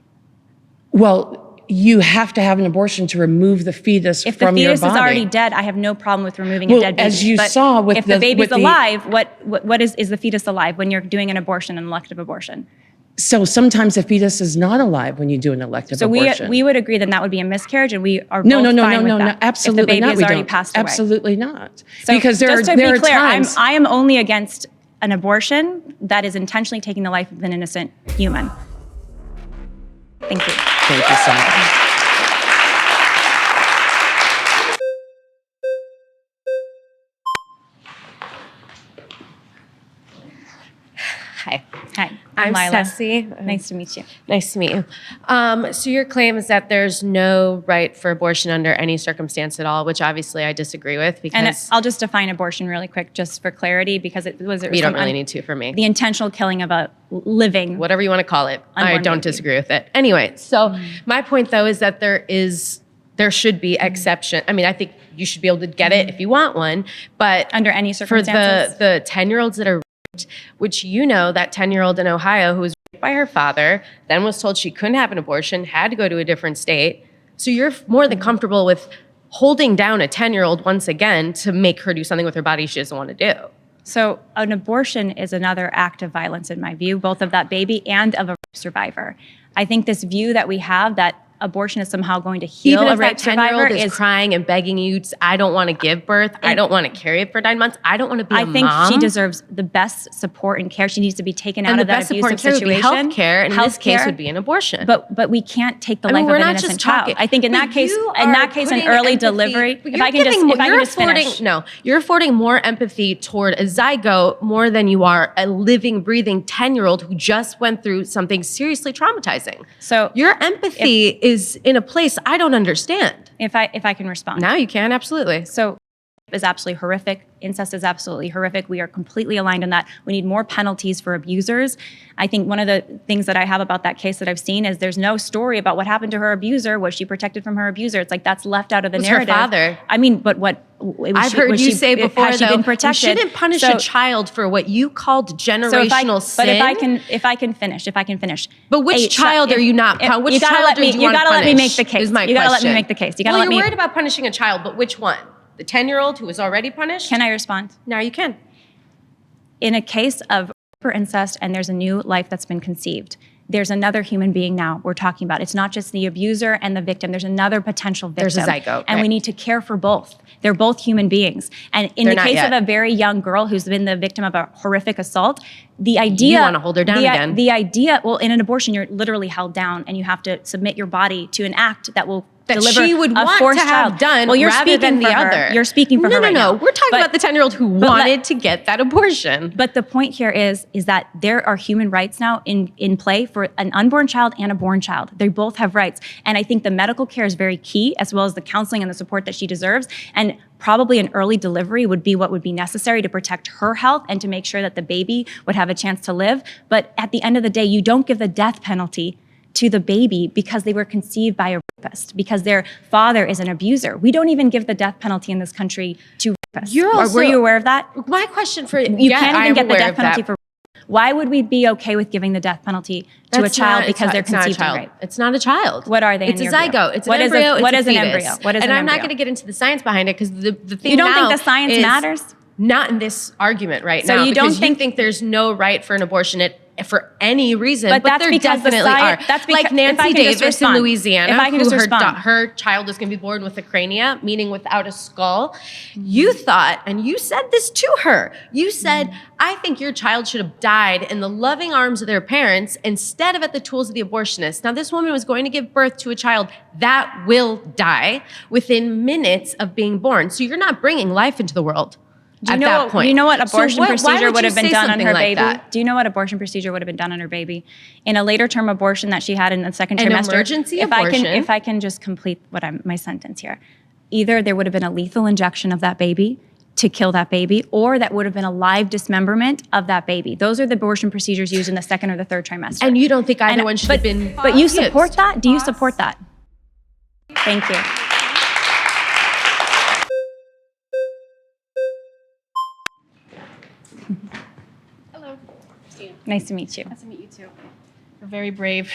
Well, you have to have an abortion to remove the fetus If the from your fetus body. is already dead, I have no problem with removing a Well, dead baby. as you But saw with if the baby's with the- alive, what is the fetus alive when you're doing an abortion, an elective abortion? So sometimes the fetus is not alive when you do an elective So abortion. we would agree then that would be a miscarriage, and we are no, both no, fine no, with no, no, that. absolutely if the baby not. has We already don't. passed away. Absolutely not. So because there just are to there be are clear, times. I am only against an abortion that is intentionally taking the life of an innocent human. Thank you. Thank you so much. Hi. Hi, I'm Lila. Ceci. Nice to meet you. Nice to meet you. So your claim is that there's no right for abortion under any circumstance at all, which obviously I disagree with And because I'll just define abortion really quick, just for clarity, because it was you don't really need to for me. the intentional killing of a living. Whatever you want to call it, I Unborn don't baby. disagree with it. Anyway, so my point though is that there should be exception. I mean, I think you should be able to get it if you want one, but Under any for circumstances. the 10-year-olds that are raped, which you know that 10-year-old in Ohio who was raped by her father, then was told she couldn't have an abortion, had to go to a different state. So you're more than comfortable with holding down a 10-year-old once again to make her do something with her body she doesn't want to do. So an abortion is another act of violence in my view, both of that baby and of a rape survivor. I think this view that we have that abortion is somehow going to heal Even a if rape that survivor 10-year-old is crying and begging you, I don't want to give birth, I don't want to carry it for 9 months, I don't want to be a I think mom. she deserves the best support and care. She needs to be taken out and the of that best support abusive and care would be situation. health care, and in this case Healthcare. would be an abortion. But we can't take the I mean, life we're of an not innocent just child. talking. I think in But that case, you an are early putting delivery. empathy- If I can you're just finish. No, you're affording more empathy toward a zygote more than you are a living, breathing 10-year-old who just went through something seriously traumatizing. So Your empathy is in a place I don't understand. if I can respond. Now you can, absolutely. So is absolutely horrific. Incest is absolutely horrific. We are completely aligned on that. We need more penalties for abusers. I think one of the things that I have about that case that I've seen is there's no story about what happened to her abuser. Was she protected from her abuser? It's like that's left out of the It was her narrative. father. I mean, but what I've heard you say before, has she though, been you protected? shouldn't punish So- a child for what you called generational But sin. if I can finish. But which child are you not? Which you gotta child let me. do you You want to gotta let me punish, make the case. is my You gotta let me question. make the case. You gotta well, let me. you're worried about punishing a child, but which one? The 10-year-old who was already punished? Can I respond? Now you can. In a case of rape or incest and there's a new life that's been conceived, there's another human being now we're talking about. It's not just the abuser and the victim. There's another potential victim. There's a zygote, And we right. need to care for both. They're both human beings. And in They're the not case yet. of a very young girl who's been the victim of a horrific assault, the idea— You wanna hold her down again. The idea, well, in an abortion, you're literally held down and you have to submit your body to an act that will That deliver she would a want forced to have child. done Well, you're rather speaking than the for her. other. You're speaking for her right now. No. We're talking But- about the 10-year-old who but let- wanted to get that abortion. But the point here is that there are human rights now in play for an unborn child and a born child. They both have rights. And I think the medical care is very key, as well as the counseling and the support that she deserves. And probably an early delivery would be what would be necessary to protect her health and to make sure that the baby would have a chance to live. But at the end of the day, you don't give the death penalty to the baby because they were conceived by a rapist, because their father is an abuser. We don't even give the death penalty in this country to rapists. You're Or also- were you aware of that? My question for You can't even get the death penalty for. for. Why would we be okay with giving the death penalty to a child because they're conceived in rape? It's not a child. What are they in It's a your view? zygote. It's What an is a- embryo. what it's is a an fetus. embryo? What is and an I'm not embryo? going to get into the science behind it because the thing You don't think now the science is matters? Not in this argument right So now. you don't because you think there's no right for an abortion at for any reason, But that's there because the definitely sci- are. that's because- like if I Nancy can just Davis in respond. Louisiana, If I can who just her, respond. her child was going to be born with a crania, meaning without a skull. You thought, and you said this to her, you said, I think your child should have died in the loving arms of their parents instead of at the tools of the abortionist. Now, this woman was going to give birth to a child that will die within minutes of being born. So you're not bringing life into the world. Do you at know that what, point. Do you know what So abortion why procedure would would you have been say done on something her like baby? that? Do you know what abortion procedure would have been done on her baby? In a later term abortion that she had in the second An trimester. emergency if abortion. if I can just complete my sentence here. Either there would have been a lethal injection of that baby to kill that baby, or that would have been a live dismemberment of that baby. Those are the abortion procedures used in the second or the third trimester. And you don't think either one should have been But you used? support that? Do you support that? Thank you. Hello. Nice to meet you. Nice to meet you too. You're very brave.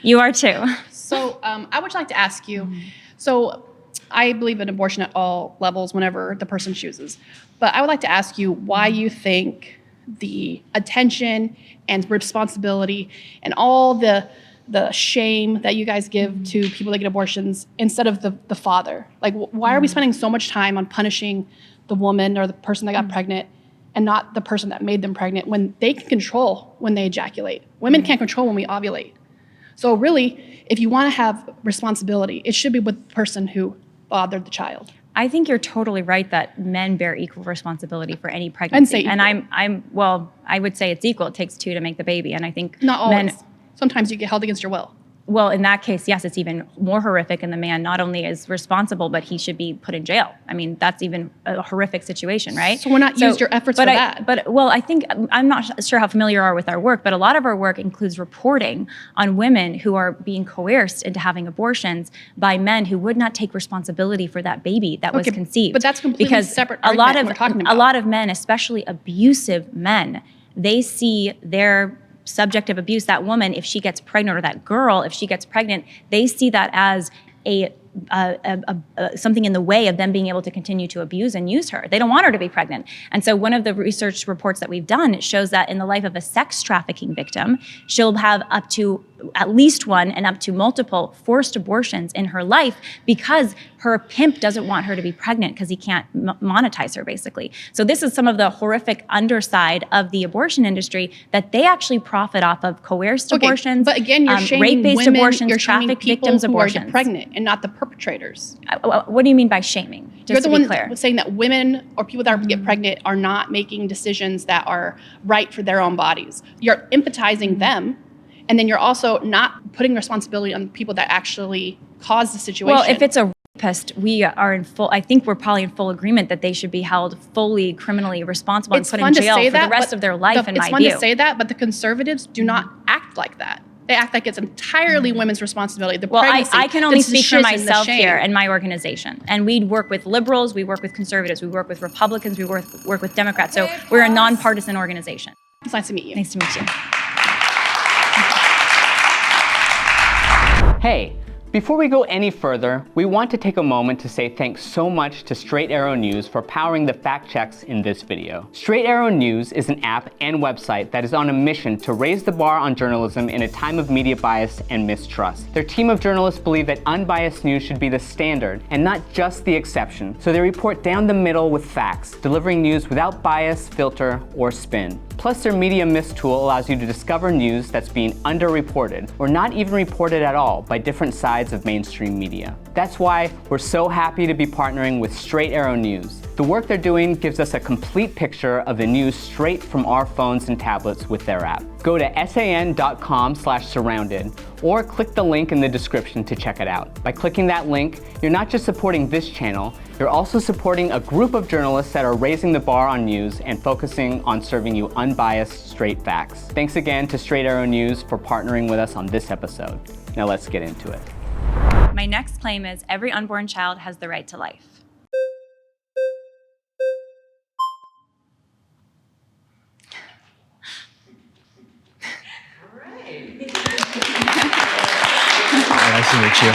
You are too. So I would like to ask you, so I believe in abortion at all levels whenever the person chooses. But I would like to ask you why you think the attention and responsibility and all the shame that you guys give to people that get abortions instead of the father. Like, why are we spending so much time on punishing the woman or the person that got pregnant and not the person that made them pregnant when they can control when they ejaculate? Women can't control when we ovulate. So really, if you want to have responsibility, it should be with the person who fathered the child. I think you're totally right that men bear equal responsibility for any pregnancy. say And equal. well, I would say it's equal. It takes two to make the baby. And I think Not always. men, Sometimes you get held against your will. well, in that case, yes, it's even more horrific. And the man not only is responsible, but he should be put in jail. I mean, that's even a horrific situation, right? So we're not used your efforts for that. But, well, I think, I'm not sure how familiar you are with our work, but a lot of our work includes reporting on women who are being coerced into having abortions by men who would not take responsibility for that baby that was Okay, conceived. but that's completely because separate a lot argument of we're talking a about. lot of men, especially abusive men, they see their subject of abuse, that woman, if she gets pregnant, or that girl, if she gets pregnant, they see that as something in the way of them being able to continue to abuse and use her. They don't want her to be pregnant. And so one of the research reports that we've done, it shows that in the life of a sex trafficking victim, she'll have up to at least one and up to multiple forced abortions in her life because her pimp doesn't want her to be pregnant because he can't monetize her, basically. So this is some of the horrific underside of the abortion industry, that they actually profit off of coerced abortions, but again, you're shaming rape-based women, abortions, you're shaming trafficked people victims who abortions. are pregnant and not the perpetrators. What do you mean by shaming? Just You're the to one be clear. saying that women or people that get pregnant are not making decisions that are right for their own bodies. You're empathizing them, and then you're also not putting responsibility on the people that actually caused the situation. Well, if it's a rapist, we are in full, I think we're probably in full agreement that they should be held fully criminally responsible it's and put fun in to jail say for that, the rest but of their life, in my it's fun view. to say that, but the conservatives do not act like that. They act like it's entirely women's responsibility. The Well, pregnancy, I can the only speak for shiz and the myself shame. here and my organization. And we work with liberals, we work with conservatives, we work with Republicans, we work with Democrats. So we're a nonpartisan organization. It's nice to meet you. Nice to meet you. Hey, before we go any further, we want to take a moment to say thanks so much to Straight Arrow News for powering the fact checks in this video. Straight Arrow News is an app and website that is on a mission to raise the bar on journalism in a time of media bias and mistrust. Their team of journalists believe that unbiased news should be the standard and not just the exception, so they report down the middle with facts, delivering news without bias, filter, or spin. Plus, their Media Mist tool allows you to discover news that's being underreported or not even reported at all by different sides of mainstream media. That's why we're so happy to be partnering with Straight Arrow News. The work they're doing gives us a complete picture of the news straight from our phones and tablets with their app. Go to san.com/surrounded or click the link in the description to check it out. By clicking that link, you're not just supporting this channel, you're also supporting a group of journalists that are raising the bar on news and focusing on serving you unbiased, straight facts. Thanks again to Straight Arrow News for partnering with us on this episode. Now let's get into it. My next claim is every unborn child has the right to life. Nice to meet you.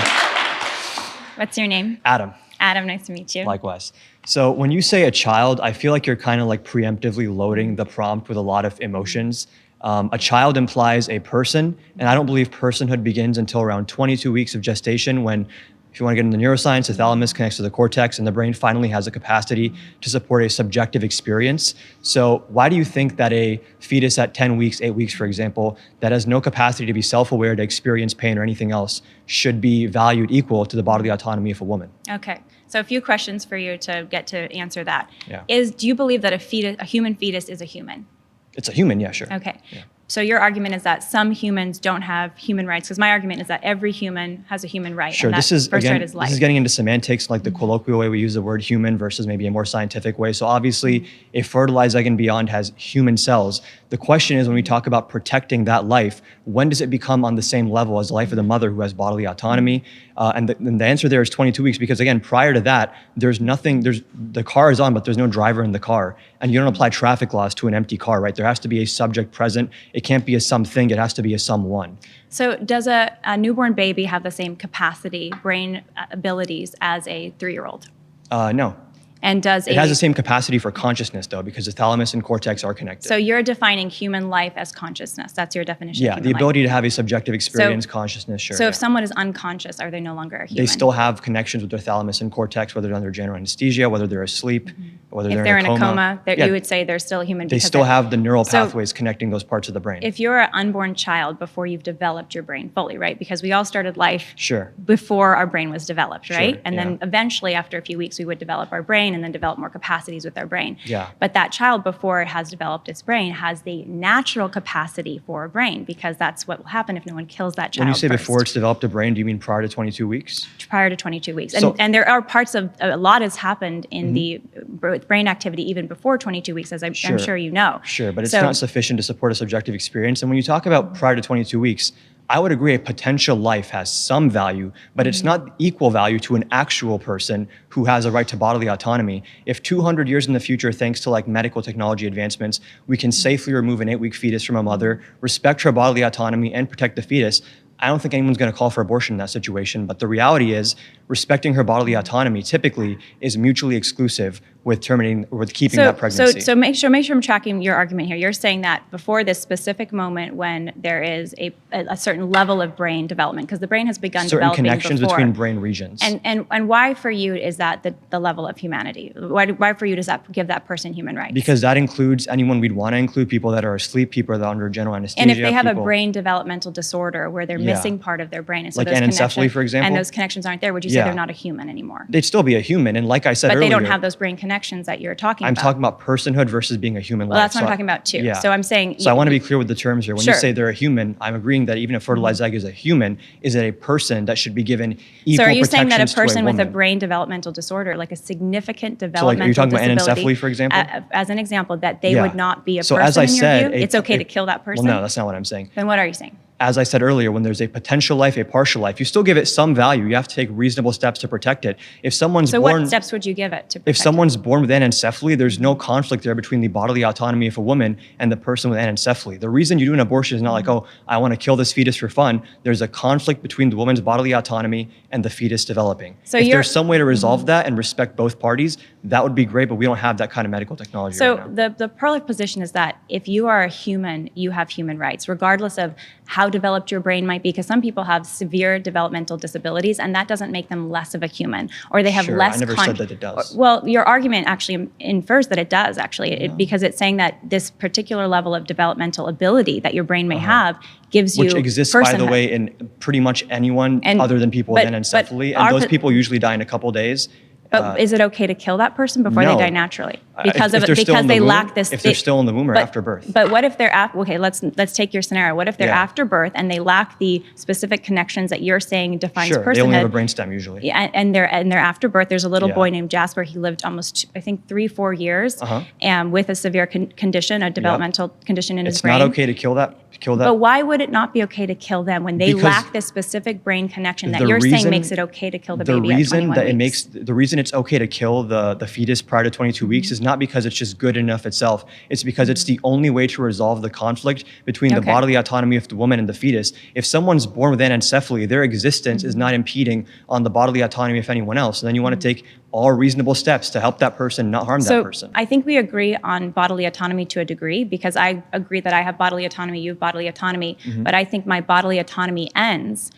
What's your name? Adam. Adam, nice to meet you. Likewise. So when you say a child, I feel like you're kind of like preemptively loading the prompt with a lot of emotions. A child implies a person, and I don't believe personhood begins until around 22 weeks of gestation when, if you want to get into neuroscience, the thalamus connects to the cortex and the brain finally has the capacity to support a subjective experience. So why do you think that a fetus at 10 weeks, 8 weeks, for example, that has no capacity to be self-aware, to experience pain or anything else, should be valued equal to the bodily autonomy of a woman? Okay. So a few questions for you to get to answer that. Yeah. Do you believe that a human fetus is a human? It's a human, yeah, sure. Okay. Yeah. So your argument is that some humans don't have human rights, because my argument is that every human has a human right. Sure, and this that is first again, right is life. this is getting into semantics, like the colloquial way we use the word human versus maybe a more scientific way. So obviously, a fertilized egg and beyond has human cells. The question is, when we talk about protecting that life, when does it become on the same level as the life of the mother who has bodily autonomy? And the answer there is 22 weeks, because again, prior to that, the car is on, but there's no driver in the car. And you don't apply traffic laws to an empty car, right? There has to be a subject present. It can't be a something, it has to be a someone. So does a newborn baby have the same capacity, brain abilities as a 3-year-old? No. And does it has the same capacity for consciousness, though, because the thalamus and cortex are connected. So you're defining human life as consciousness. That's your definition Yeah, of the human ability life. to have a subjective experience, consciousness, sure. So yeah. if someone is unconscious, are they no longer a human? They still have connections with their thalamus and cortex, whether they're under general anesthesia, whether they're asleep, whether If they're in a coma. you would say they're still a human. They because still have the neural So pathways connecting those parts of the brain. if you're an unborn child before you've developed your brain fully, right? Because we all started life Sure. before our brain was developed, Sure, right? And then yeah. eventually, after a few weeks, we would develop our brain and then develop more capacities with our brain. Yeah. But that child, before it has developed its brain, has the natural capacity for a brain, because that's what will happen if no one kills that child When you say first. before it's developed a brain, do you mean prior to 22 weeks? Prior to 22 weeks. So- And there are parts of, a lot has happened in Mhm. the brain activity even before 22 weeks, as I'm sure you know. Sure, but it's So- not sufficient to support a subjective experience. And when you talk about prior to 22 weeks, I would agree a potential life has some value, but it's not equal value to an actual person who has a right to bodily autonomy. If 200 years in the future, thanks to like medical technology advancements, we can safely remove an 8-week fetus from a mother, respect her bodily autonomy, and protect the fetus, I don't think anyone's going to call for abortion in that situation. But the reality is, respecting her bodily autonomy typically is mutually exclusive with terminating or with keeping that pregnancy. So make sure I'm tracking your argument here. You're saying that before this specific moment when there is a certain level of brain development, because the brain has begun certain developing connections before. between brain regions. And why for you is that the level of humanity? Why for you does that give that person human rights? Because that includes anyone we'd want to include, people that are asleep, people that are under general anesthesia. And if they have people, a brain developmental disorder where they're missing part of their brain, and so Like those anencephaly, connections, for example? and those connections aren't there, would you say they're not a human anymore? They'd still be a human. And like I said But earlier, they don't have those brain connections that you're talking I'm about. talking about personhood versus being a human Well, life. that's what I'm talking about too. Yeah. So I'm saying. So I want to be clear with the terms here. When you Sure. say they're a human, I'm agreeing that even a fertilized egg is a human. Is it a person that should be given equal So are you saying that a protections to person with a woman? brain developmental disorder, like a significant So like, developmental are you talking about disability, anencephaly, for example? As an example, that they Yeah. would not be a So person as I in your said, view? It's okay to kill that person? Well, no, that's not what I'm saying. Then what are you saying? As I said earlier, when there's a potential life, a partial life, you still give it some value. You have to take reasonable steps to protect it. If someone's So born, what steps would you give it to if protect it? someone's born with anencephaly, there's no conflict there between the bodily autonomy of a woman and the person with anencephaly. The reason you do an abortion is not like, oh, I want to kill this fetus for fun. There's a conflict between the woman's bodily autonomy and the fetus developing. So if you're- there's some way to resolve that and respect both parties, that would be great, but we don't have that kind of medical technology So right now. the pro-life position is that if you are a human, you have human rights, regardless of how developed your brain might be, because some people have severe developmental disabilities, and that doesn't make them less of a human, or they have Sure, less. I never said that it does. Well, your argument actually infers that it does, actually, because it's saying that this particular level of developmental ability that your brain may have gives you Which exists, by the personhood. way, in pretty much anyone And- other than people with but anencephaly. our And those po- people usually die in a couple days. But is it okay to kill that person before no. they die naturally? If Because they're still because in the they womb, lack this. If they're still in the womb or but- after birth. But what if they're okay? Let's take your scenario. What if they're Yeah. after birth and they lack the specific connections that you're saying defines Sure, personhood? they only have a brainstem usually. Yeah, and they're after birth. There's a little Yeah. boy named Jasper. He lived almost, I think, 3-4 years, Uh-huh. and with a severe condition, a developmental condition in his It's brain. not okay to kill that. But why would it not be okay to kill them when they Because lack this specific brain connection that the you're saying reason- makes it okay to kill the The baby at reason 21 that it weeks? makes the reason it's okay to kill the fetus prior to 22 weeks is not not because it's just good enough itself. It's because it's the only way to resolve the conflict between the bodily autonomy of the woman and the fetus. If someone's born with anencephaly, their existence is not impeding on the bodily autonomy of anyone else. And then you want to take all reasonable steps to help that person, not harm that person. I think we agree on bodily autonomy to a degree, because I agree that I have bodily autonomy, you have bodily autonomy, but I think my bodily autonomy ends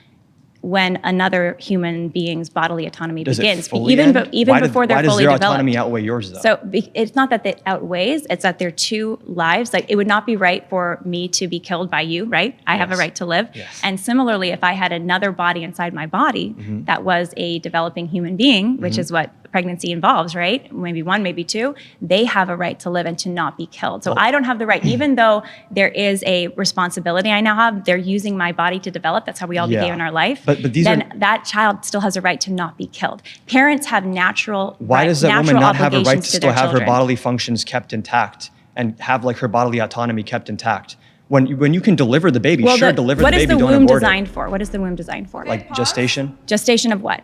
when another human being's bodily autonomy Does begins. it fully Even end? before they're why does fully their developed. autonomy outweigh yours though? So it's not that it outweighs, it's that they're two lives. Like, it would not be right for me to be killed by you, right? I have a right to live. Yes. And similarly, if I had another body inside my body that was a developing human being, which is what pregnancy involves, right? Maybe one, maybe two, they have a right to live and to not be killed. So I don't have the right, even though there is a responsibility I now have, they're using my body to develop. That's how we all became in our life. But these then that child still has a right to not be killed. Parents have natural Why does that woman not have a right obligations to to still their have her children. bodily functions kept intact and have like her bodily autonomy kept intact? When you can deliver the baby, Well, deliver the what baby, is the don't womb abort designed for? What is the womb designed for? it. Like gestation, Gestation of what?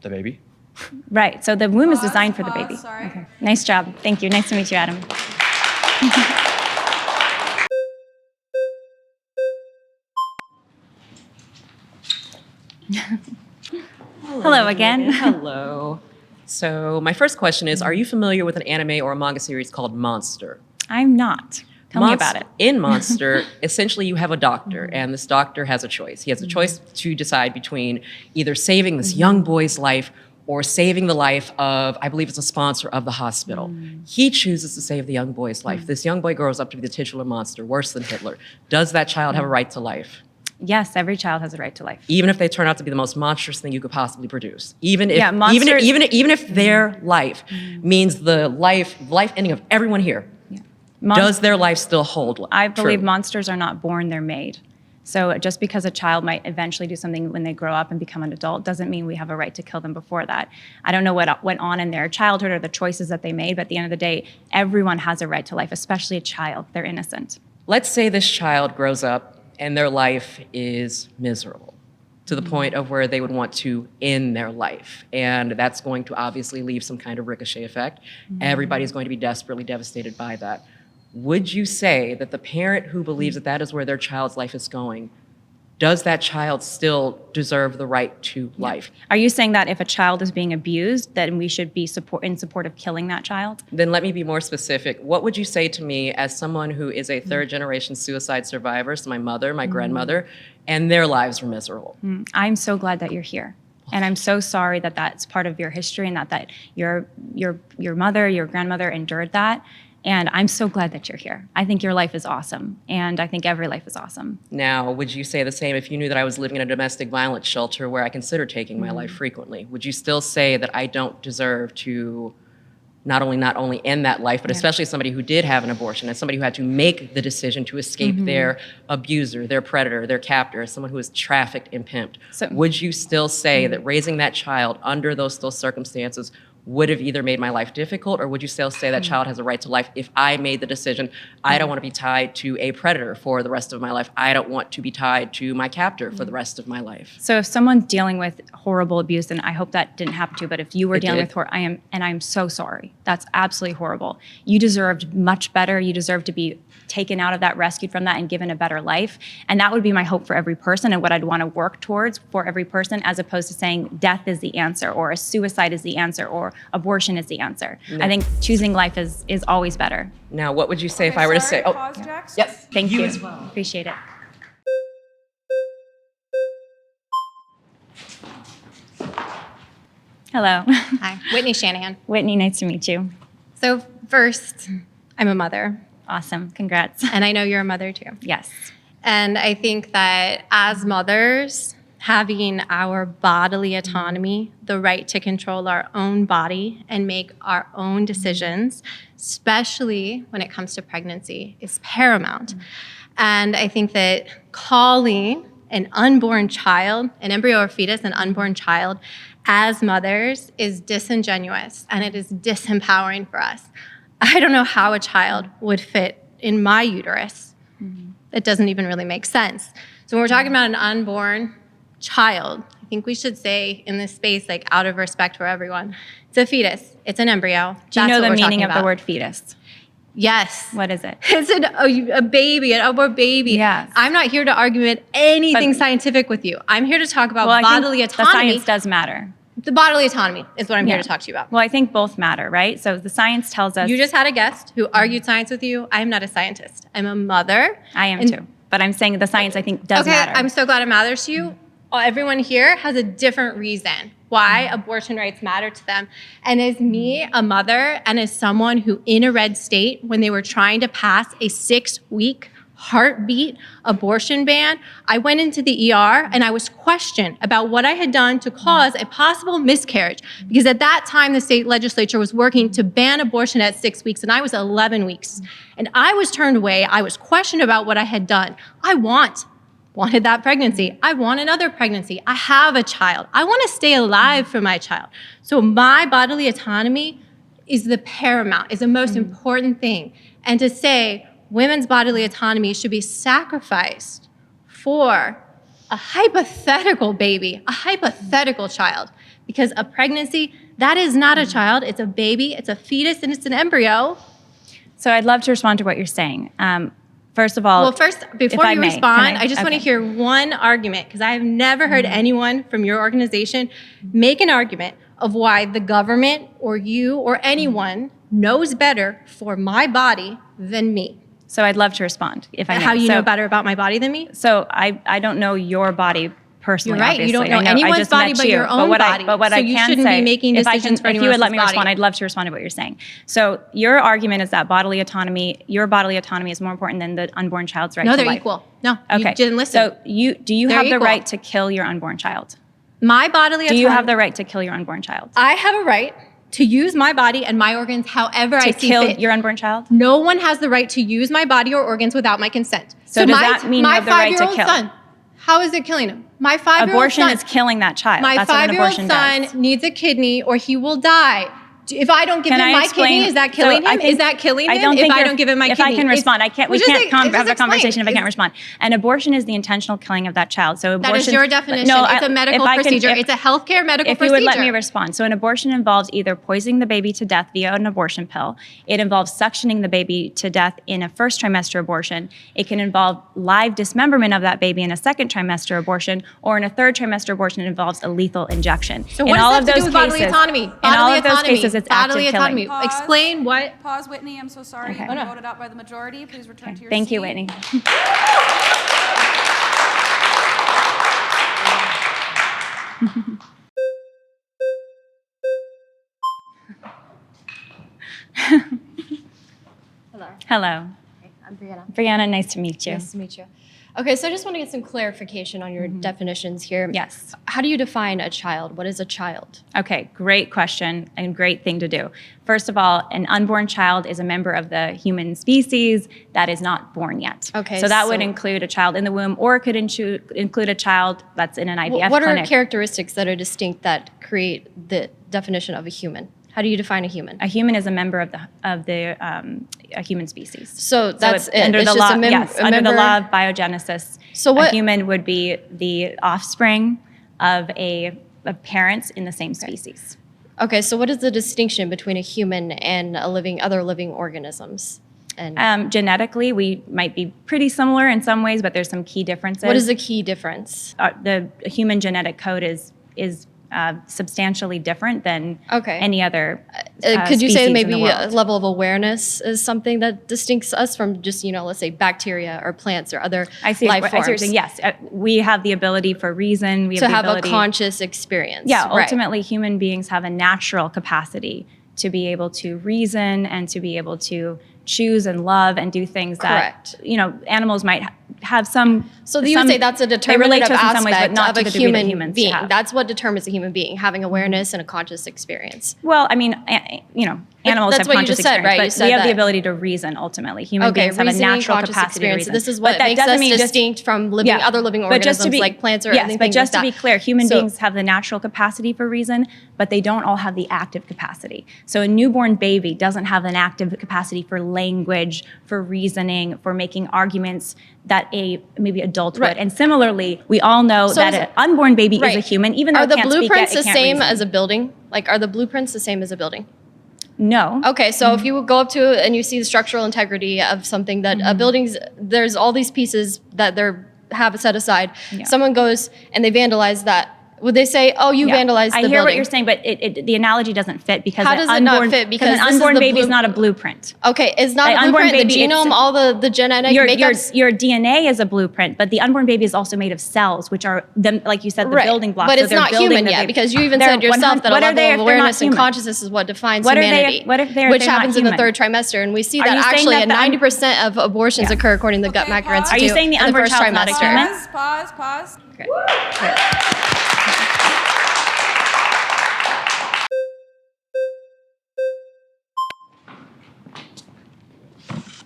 the baby. Right. So the womb is designed for the baby. Okay. Nice job. Thank you. Nice to meet you, Adam. Hello again. Hello. So my first question is, are you familiar with an anime or a manga series called Monster? I'm not. Tell me about it. In Monster, essentially you have a doctor, and this doctor has a choice. He has a choice to decide between either saving this young boy's life or saving the life of, I believe it's a sponsor of the hospital. He chooses to save the young boy's life. This young boy grows up to be the titular monster, worse than Hitler. Does that child have a right to life? Yes, every child has a right to life. Even if they turn out to be the most monstrous thing you could possibly produce. Even if, Yeah, even if their life means the life ending of everyone here. Does their life still hold? I believe true? monsters are not born, they're made. So just because a child might eventually do something when they grow up and become an adult doesn't mean we have a right to kill them before that. I don't know what went on in their childhood or the choices that they made, but at the end of the day, everyone has a right to life, especially a child. They're innocent. Let's say this child grows up and their life is miserable to the point of where they would want to end their life. And that's going to obviously leave some kind of ricochet effect. Everybody's going to be desperately devastated by that. Would you say that the parent who believes that that is where their child's life is going, does that child still deserve the right to life? Are you saying that if a child is being abused, then we should be in support of killing that child? Then let me be more specific. What would you say to me as someone who is a third generation suicide survivor, so my mother, my grandmother, and their lives were miserable? I'm so glad that you're here. And I'm so sorry that that's part of your history and that your mother, your grandmother endured that. And I'm so glad that you're here. I think your life is awesome. And I think every life is awesome. Now, would you say the same if you knew that I was living in a domestic violence shelter where I consider taking my life frequently? Would you still say that I don't deserve to not only end that life, but especially as somebody who did have an abortion, as somebody who had to make the decision to escape their abuser, their predator, their captor, as someone who was trafficked and pimped? Would you still say that raising that child under those circumstances would have either made my life difficult, or would you still say that child has a right to life if I made the decision, I don't want to be tied to a predator for the rest of my life. I don't want to be tied to my captor for the rest of my life. So if someone's dealing with horrible abuse, then I hope that didn't happen to you. But if you were It dealing did. with I'm so sorry. That's absolutely horrible. You deserved much better. You deserve to be taken out of that, rescued from that, and given a better life. And that would be my hope for every person and what I'd want to work towards for every person, as opposed to saying death is the answer, or a suicide is the answer, or abortion is the answer. No. I think choosing life is always better. Now, what would you say if I were to say, Yep. Thank you. As well. Appreciate it. Hello. Hi, Whitney Shanahan. Whitney, nice to meet you. So first, I'm a mother. Awesome. Congrats. And I know you're a mother too. Yes. And I think that as mothers, having our bodily autonomy, the right to control our own body and make our own decisions, especially when it comes to pregnancy, is paramount. And I think that calling an unborn child, an embryo or fetus, an unborn child, as mothers is disingenuous and it is disempowering for us. I don't know how a child would fit in my uterus. It doesn't even really make sense. So when we're talking about an unborn child, I think we should say in this space, like out of respect for everyone, it's a fetus, it's an embryo. Do you know the meaning of the word? word fetus? Yes. What is it? It's a baby, an unborn baby. Yes. I'm not here to argue anything scientific with you. I'm here to talk about Well, I think bodily the autonomy. science does matter. The bodily autonomy is what I'm here Yeah. to talk to you about. Well, I think both matter, right? So the science tells us. You just had a guest who argued science with you. I'm not a scientist. I'm a mother. I am and- too. But I'm saying the science, I think, does okay, matter. I'm so glad it matters to you. Everyone here has a different reason why abortion rights matter to them. And as me, a mother, and as someone who in a red state, when they were trying to pass a 6-week heartbeat abortion ban, I went into the ER and I was questioned about what I had done to cause a possible miscarriage. Because at that time, the state legislature was working to ban abortion at 6 weeks, and I was 11 weeks. And I was turned away. I was questioned about what I had done. I wanted that pregnancy. I want another pregnancy. I have a child. I want to stay alive for my child. So my bodily autonomy is the paramount, is the most important thing. And to say women's bodily autonomy should be sacrificed for a hypothetical baby, a hypothetical child, because a pregnancy, that is not a child, it's a baby, it's a fetus, and it's an embryo. So I'd love to respond to what you're saying. First of all, Well, first, before you respond, I just want to okay. hear one argument, because I have never heard anyone from your organization make an argument of why the government or you or anyone knows better for my body than me. So I'd love to respond, if I may. How you So- know better about my body than me? So I don't know your body personally. You're right. You Obviously. don't know I anyone's I just body met but you. your own what body. But what So I you can shouldn't say, be making if I decisions for if you anyone would let me else's respond, body. I'd love to respond to what you're saying. So your argument is that your bodily autonomy is more important than the unborn child's right No, to they're life. equal. No, Okay. you didn't listen. So do you They're have the equal. right to kill your unborn child? My bodily Do autonomy. you have the right to kill your unborn child? I have a right to use my body and my organs however I To see kill fit. your unborn child? No one has the right to use my body or organs without my consent. So does my, that mean you my have the right to 5-year-old kill? Son, how is it killing him? My 5-year-old Abortion son, is killing that child. my That's what an 5-year-old abortion son does. needs a kidney or he will die. If I don't give Can him I my explain? kidney, is that So killing I him? think- Is that killing him? I don't if think I you're- don't give him my if kidney? I can respond, we Just can't say- have just a explain. conversation if I can't respond. And abortion is the intentional killing of that child. So That abortion, is your definition. No, It's a medical procedure. It's a healthcare medical if you procedure. would let me respond. So an abortion involves either poisoning the baby to death via an abortion pill. It involves suctioning the baby to death in a first trimester abortion. It can involve live dismemberment of that baby in a second trimester abortion, or in a third trimester abortion, it involves a lethal injection. So in what all does of that have to those do with bodily cases, autonomy? in all Bodily of those autonomy. cases, it's Bodily active autonomy. killing. Explain what. Pause, Whitney. I'm so sorry. Okay. You've been voted out by the majority. Please return to your Thank seat. you, Whitney. Hello. Hello. I'm Brianna. Brianna, nice to meet you. Nice to meet you. Okay, so I just want to get some clarification on your definitions here. Yes. How do you define a child? What is a child? Okay, great question and great thing to do. First of all, an unborn child is a member of the human species that is not born yet. Okay, So that would so- include a child in the womb, or it could include a child that's in an IVF What clinic. are characteristics that are distinct that create the definition of a human? How do you define a human? A human is a member of a human species. So that's it. Under It's the just law, a yes, a under the member- law of biogenesis. So what- A human would be the offspring of of parents in the same species. Okay, so what is the distinction between a human and other living organisms? And Genetically, we might be pretty similar in some ways, but there's some key differences. what is the key difference? The human genetic code is substantially different than any other. Could you say species in the maybe a world. level of awareness is something that distincts us from just, let's say bacteria or plants or other I see. life I see what you're forms? saying. Yes, we have the ability for reason. We To have the have a ability, conscious experience. Yeah, right. ultimately, human beings have a natural capacity to be able to reason and to be able to choose and love and do things Correct. that animals might have some. So you would say that's a they relate determinative to us in some ways, but aspect not of to a the degree that human humans being. have. That's what determines a human being, having awareness and a conscious experience. Well, I mean, animals that's have what you conscious just said, experience, right? You but said we have the that. ability to reason ultimately. Human Okay, beings have a reasoning, natural conscious capacity to experience. reason. So this is But what that makes doesn't us mean just- distinct from living other living But just to organisms be- like plants or yes, anything but just to like be that. clear, human So- beings have the natural capacity for reason, but they don't all have the active capacity. So a newborn baby doesn't have an active capacity for language, for reasoning, for making arguments that a maybe adult Right. would. And similarly, we all know So that is an it- unborn baby Right. is a human, even though Are it the can't speak yet, blueprints it the can't same reason. as a building? Like, are the blueprints the same as a building? No. Okay, so if you go up to it and you see the structural integrity of something that a building's, there's all these pieces that they're have set aside. Yeah. Someone goes and they vandalize that. Would they say, "Oh, you Yeah. vandalized the I hear building"? what you're saying, but the analogy doesn't fit because How an does it not unborn- fit? Because an this is unborn the baby is blue- not a blueprint. Okay, it's not An a unborn blueprint. The baby, genome, it's- all the genetic your makeups. DNA is a blueprint, but the unborn baby is also made of cells, which are them, like you said, the Right. building blocks. But So it's they're not building human the yet baby. because you even They're said yourself that a what are level they of if they're not awareness and human? consciousness is what defines What are they if- humanity. what if they're which not happens in the human? third trimester, and we see Are that you saying actually that at the 90% of abortions occur according to the Guttmacher Institute. Are you saying the in the unborn first child's not a trimester. human? Pause.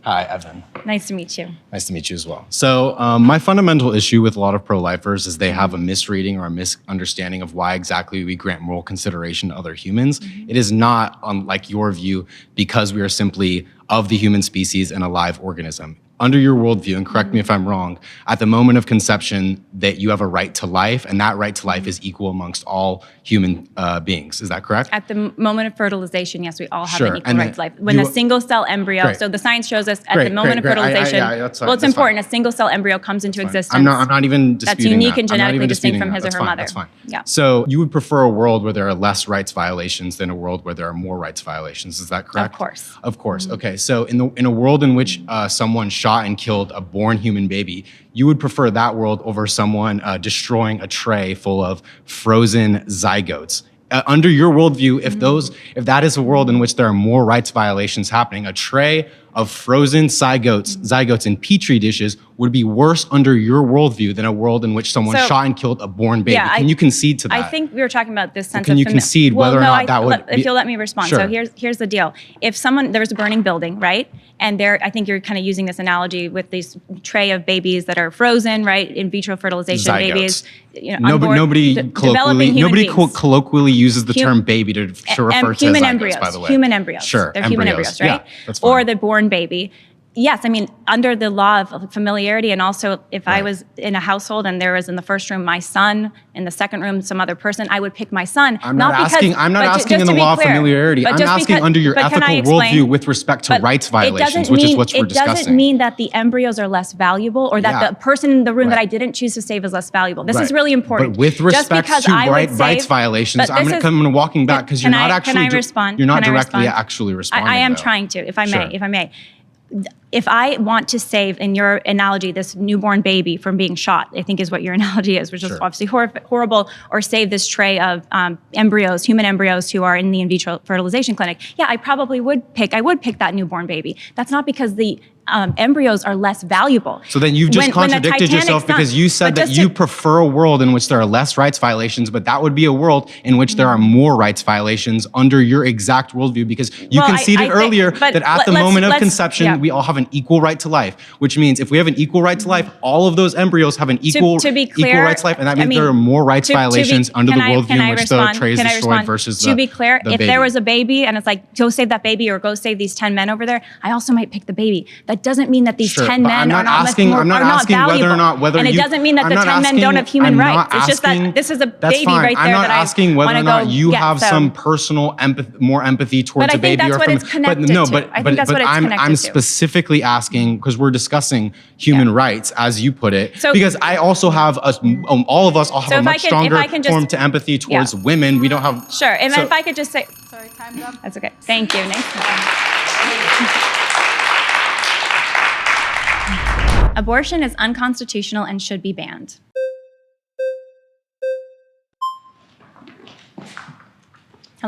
Hi, Evan. Nice to meet you. Nice to meet you as well. So, my fundamental issue with a lot of pro-lifers is they have a misreading or a misunderstanding of why exactly we grant moral consideration to other humans. It is not, like your view, because we are simply of the human species and a live organism. Under your worldview, and correct me if I'm wrong, at the moment of conception, that you have a right to life, and that right to life is equal amongst all human beings. Is that correct? At the moment of fertilization, yes, we all have Sure, an equal and right then to life. When you- a single cell embryo, Great. so the science shows us at Great, the moment great, of great. fertilization, Yeah, that's fine, well, it's that's fine. important. A single cell embryo comes into existence. I'm not even That's disputing unique that. and I'm not genetically even distinct disputing from that. his or That's her fine, mother. That's fine. Yeah. So you would prefer a world where there are less rights violations than a world where there are more rights violations. Is that correct? Of course. Of course. Okay. So in a world in which someone shot and killed a born human baby, you would prefer that world over someone destroying a tray full of frozen zygotes. Under your worldview, if that is a world in which there are more rights violations happening, a tray of frozen zygotes in petri dishes would be worse under your worldview than a world in which someone So- shot and killed a born baby. Yeah, Can you concede to that? I think we were talking about this sense can of you concede whether or not that would if be- you'll let me respond. Sure. So here's the deal. If there was a burning building, right? And I think you're kind of using this analogy with this tray of babies that are frozen, right? In vitro fertilization Zygotes. babies. Unborn, Nobody developing human beings. colloquially uses the term baby to refer to human zygotes, embryos. by the way. Human embryos. Sure, They're human embryos, right? Yeah, that's fine. Or the born baby. Yes, I mean, under the law of familiarity, and also if I was in a household and there was in the first room my son, in the second room some other person, I would pick my son. I'm not because- asking but in just the to be law of clear, familiarity. but I'm just asking because- under your but can I ethical explain? worldview with respect to But rights it violations, doesn't which is mean- what we're discussing. It doesn't mean that the embryos are less valuable or that Yeah. the person in the room that Right. I didn't choose to save is less valuable. This is Right. really important. But with Just respect because to I would rights save- violations, but I'm this going is- to come walking back because you're Can not I- actually. can I respond? You're not Can I directly respond? actually responding. I am though. trying to, if I Sure. may. If I want to save, in your analogy, this newborn baby from being shot, I think is what your analogy is, which is Sure. obviously horrible, or save this tray of embryos, human embryos who are in the in vitro fertilization clinic, yeah, I would pick that newborn baby. That's not because the embryos are less valuable. So then you've just When the contradicted Titanic yourself because sunk- you said but that just you to- prefer a world in which there are less rights violations, but that would be a world in which there are more rights violations under your exact worldview because you Well, I conceded think- earlier but that at the let's- moment of let's- conception, yeah. we all have an equal right to life, which means if we have an equal right to life, all of those embryos have an equal, to be equal clear, rights to life, and that I means mean, there are more rights to be- violations under the can I- worldview can in I which respond? the tray is Can I destroyed respond? versus To be clear, the if baby. there was a baby and it's like, go save that baby or go save these 10 men over there, I also might pick the baby. That doesn't mean that these Sure, 10 but men I'm are not not asking. I'm not are not asking valuable. whether or not whether and it you. doesn't mean that I'm the not 10 men don't asking- have human I'm rights. not It's just asking- that this is a that's baby fine. right there I'm not that I asking whether wanna or not go you get, have so- some personal more empathy towards But I a baby think that's or what from. it's connected but no, to. but I think but, that's but what it's I'm connected to. specifically asking because we're discussing human rights as you put it. So- because I also have all of us all have So a if I much can- if stronger I can just- form to empathy towards Yeah. women. We don't have. Sure, and so- if I could just say, Sorry, time's up. that's okay. Thank you. Nice. Abortion is unconstitutional and should be banned. Hello?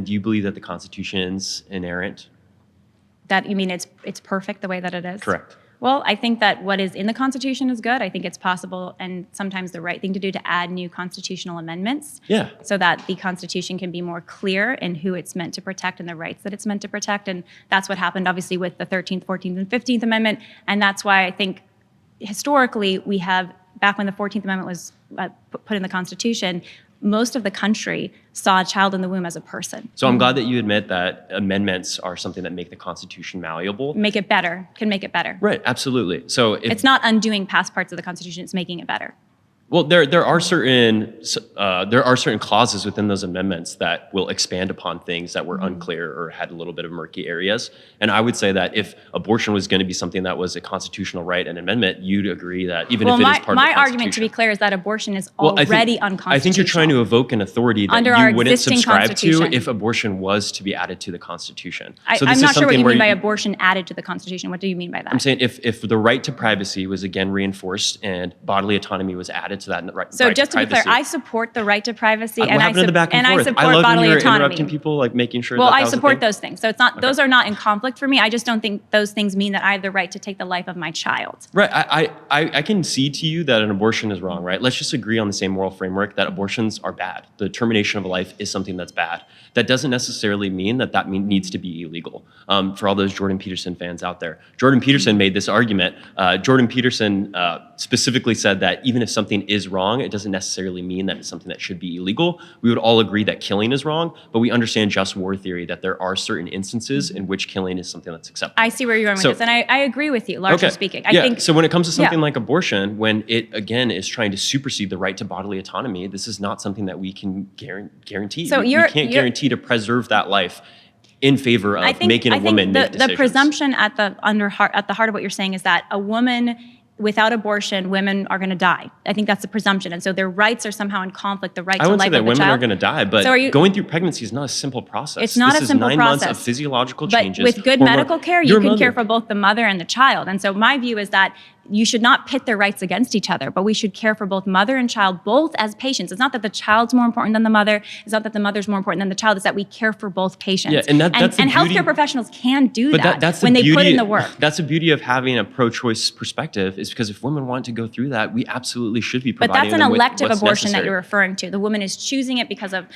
And do you believe that the Constitution's inerrant? That you mean it's perfect the way that it is? Correct. Well, I think that what is in the Constitution is good. I think it's possible and sometimes the right thing to do to add new constitutional amendments. Yeah. So that the Constitution can be more clear in who it's meant to protect and the rights that it's meant to protect. And that's what happened obviously with the 13th, 14th, and 15th Amendment. And that's why I think historically we have, back when the 14th Amendment was put in the Constitution, most of the country saw a child in the womb as a person. So I'm glad that you admit that amendments are something that make the Constitution malleable. Make it better, can make it better. Right, absolutely. So if, It's not undoing past parts of the Constitution, it's making it better. well, there are certain clauses within those amendments that will expand upon things that were unclear or had a little bit of murky areas. And I would say that if abortion was going to be something that was a constitutional right and amendment, you'd agree that even if it is part of the my Constitution. argument, to be clear, is that abortion is Well, already unconstitutional. I think you're trying to evoke an authority that Under our you wouldn't existing subscribe to Constitution. if abortion was to be added to the Constitution. So I'm this is not sure what something you where mean by abortion added to the Constitution. What do you mean by that? I'm saying if the right to privacy was again reinforced and bodily autonomy was added to that right, So right just to be clear, privacy. I support the right to privacy, What and happened to the back and I forth? support I love bodily when you're autonomy. interrupting people, like making sure Well, that I was a support thing. those things. So it's not; those are not in conflict for me. I just don't think those things mean that I have the right to take the life of my child. Right. I can see to you that an abortion is wrong, right? Let's just agree on the same moral framework that abortions are bad. The termination of a life is something that's bad. That doesn't necessarily mean that needs to be illegal. For all those Jordan Peterson fans out there, Jordan Peterson made this argument. Jordan Peterson specifically said that even if something is wrong, it doesn't necessarily mean that it's something that should be illegal. We would all agree that killing is wrong, but we understand just war theory that there are certain instances in which killing is something that's acceptable. I see where you're going with So- this, and I agree with you, largely speaking. I yeah. think So when it comes to something yeah. like abortion, when it again is trying to supersede the right to bodily autonomy, this is not something that we can guarantee. So we you're- can't guarantee to preserve that life in favor of making a woman make the decisions. presumption at the heart of what you're saying is that a woman without abortion, women are going to die. I think that's the presumption, and so their rights are somehow in conflict. The right I to wouldn't life say that of the women child. are going to die, but So are you- going through pregnancy is not a simple process. It's not this a simple is 9 months of process. physiological But changes. with good hormone- medical care, you Your can mother- care for both the mother and the child. And so my view is that you should not pit their rights against each other, but we should care for both mother and child, both as patients. It's not that the child's more important than the mother. It's not that the mother's more important than the child. It's that we care for both patients. Yeah, and that's the and beauty- healthcare professionals can do But that, that's the when they beauty, put in the work. That's the beauty of having a pro-choice perspective, is because if women want to go through that, we absolutely should be But providing that's an them with elective what's abortion that necessary. you're referring to. The woman is choosing it because of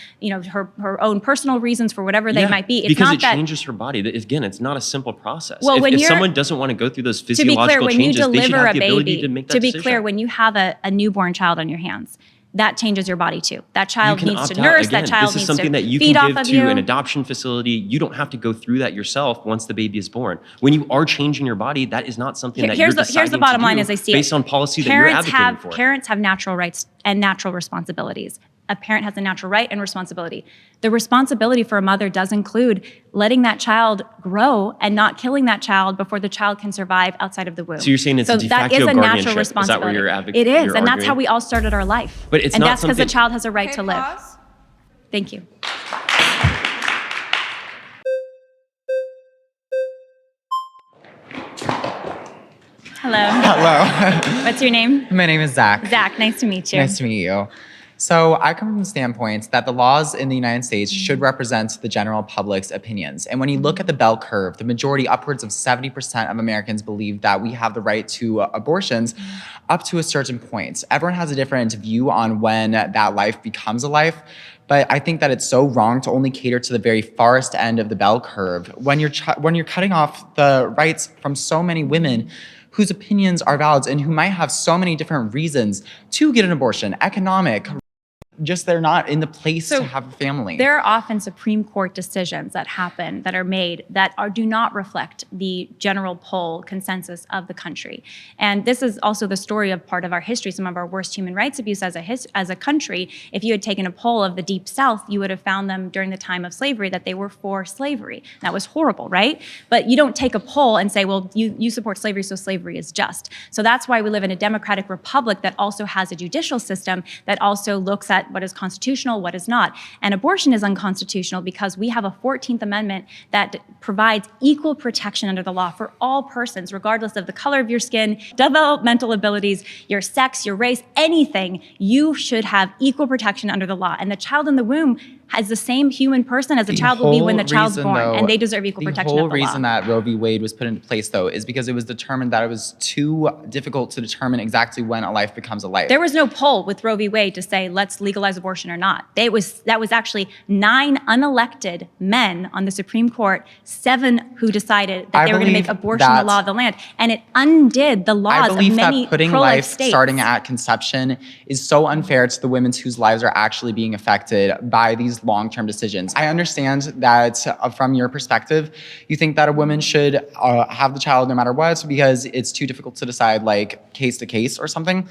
her own personal reasons for whatever they might be. It's because not it that. changes her body. Again, it's not a simple process. Well, when if you're- someone doesn't want to go through those To be clear, physiological when you changes, they should deliver have a the ability baby, to make that to be decision. clear, when you have a newborn child on your hands, that changes your body too. That child You can needs to opt out. nurse. Again, That child this is needs something to that you feed can off give of to you. an adoption facility. You don't have to go through that yourself once the baby is born. When you are changing your body, that is not something that you're Here's deciding the bottom to line do as I see it. based on policy that you're advocating for. Parents have natural rights and natural responsibilities. A parent has a natural right and responsibility. The responsibility for a mother does include letting that child grow and not killing that child before the child can survive outside of the womb. So you're saying it's a de that facto is a natural guardianship. Is that responsibility. where you're It is, you're and that's how arguing? we all started our life. But it's and not that's because the something- child has a right Okay, to live. pause. Thank you. Hello. Hello. What's your name? My name is Zach. Zach, nice to meet you. Nice to meet you. So I come from the standpoint that the laws in the United States should represent the general public's opinions. And when you look at the bell curve, the majority, upwards of 70% of Americans believe that we have the right to abortions up to a certain point. Everyone has a different view on when that life becomes a life. But I think that it's so wrong to only cater to the very farthest end of the bell curve when you're cutting off the rights from so many women whose opinions are valid and who might have so many different reasons to get an abortion, economic, just they're not in the place to have a family. There are often Supreme Court decisions that happen, that are made, that do not reflect the general poll consensus of the country. And this is also the story of part of our history, some of our worst human rights abuse as a country. If you had taken a poll of the Deep South, you would have found them during the time of slavery that they were for slavery. That was horrible, right? But you don't take a poll and say, well, you support slavery, so slavery is just. So that's why we live in a democratic republic that also has a judicial system that also looks at what is constitutional, what is not. And abortion is unconstitutional because we have a 14th Amendment that provides equal protection under the law for all persons, regardless of the color of your skin, developmental abilities, your sex, your race, anything. You should have equal protection under the law. And the child in the womb as the same human person as a child will be when the child's born, and they deserve equal protection The of whole the reason law. that Roe v. Wade was put into place, though, is because it was determined that it was too difficult to determine exactly when a life becomes a life. There was no poll with Roe v. Wade to say let's legalize abortion or not. That was actually 9 unelected men on the Supreme Court, 7 who decided that I they were going to make believe abortion the that- law of the land, and it undid the I laws of believe many that putting pro-life life states. starting at conception is so unfair to the women whose lives are actually being affected by these long-term decisions. I understand that from your perspective, you think that a woman should have the child no matter what because it's too difficult to decide like case to case or something.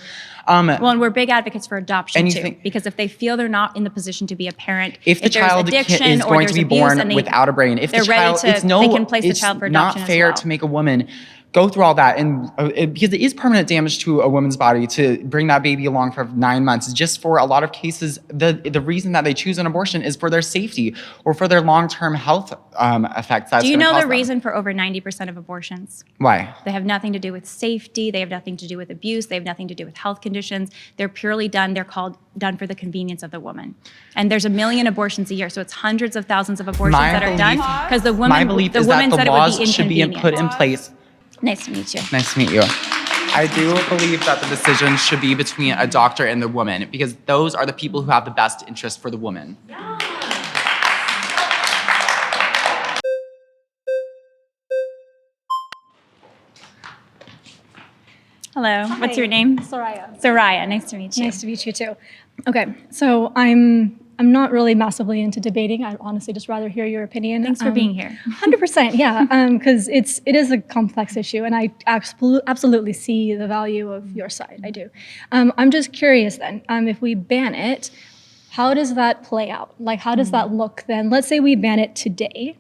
Well, and we're big advocates for adoption And you too, think- because if they feel they're not in the position to be a parent, If the there's child addiction is or going to there's be abuse born and they- without a brain, if the they're ready child, to- it's they can place the it's child for not adoption as fair well. to make a woman go through all that, and because it is permanent damage to a woman's body to bring that baby along for 9 months. Just for a lot of cases, the reason that they choose an abortion is for their safety or for their long-term health effects. That's Do you gonna know cause the them. reason for over 90% of abortions? Why? They have nothing to do with safety. They have nothing to do with abuse. They have nothing to do with health conditions. They're purely done. They're called done for the convenience of the woman. And there's 1 million abortions a year, so it's hundreds of thousands of abortions My that are belief- done because the woman. My belief the is woman that said the it would laws be should be inconvenient. put in place. Nice to meet you. Nice to meet you. I do believe that the decision should be between a doctor and the woman because those are the people who have the best interest for the woman. Hello. What's your name? Soraya. Soraya. Nice to meet you. Nice to meet you too. Okay, so I'm not really massively into debating. I'd honestly just rather hear your opinion. Thanks for being here. 100%, yeah, because it is a complex issue, and I absolutely see the value of your side. I do. I'm just curious then, if we ban it, how does that play out? Like, how does that look then? Let's say we ban it today.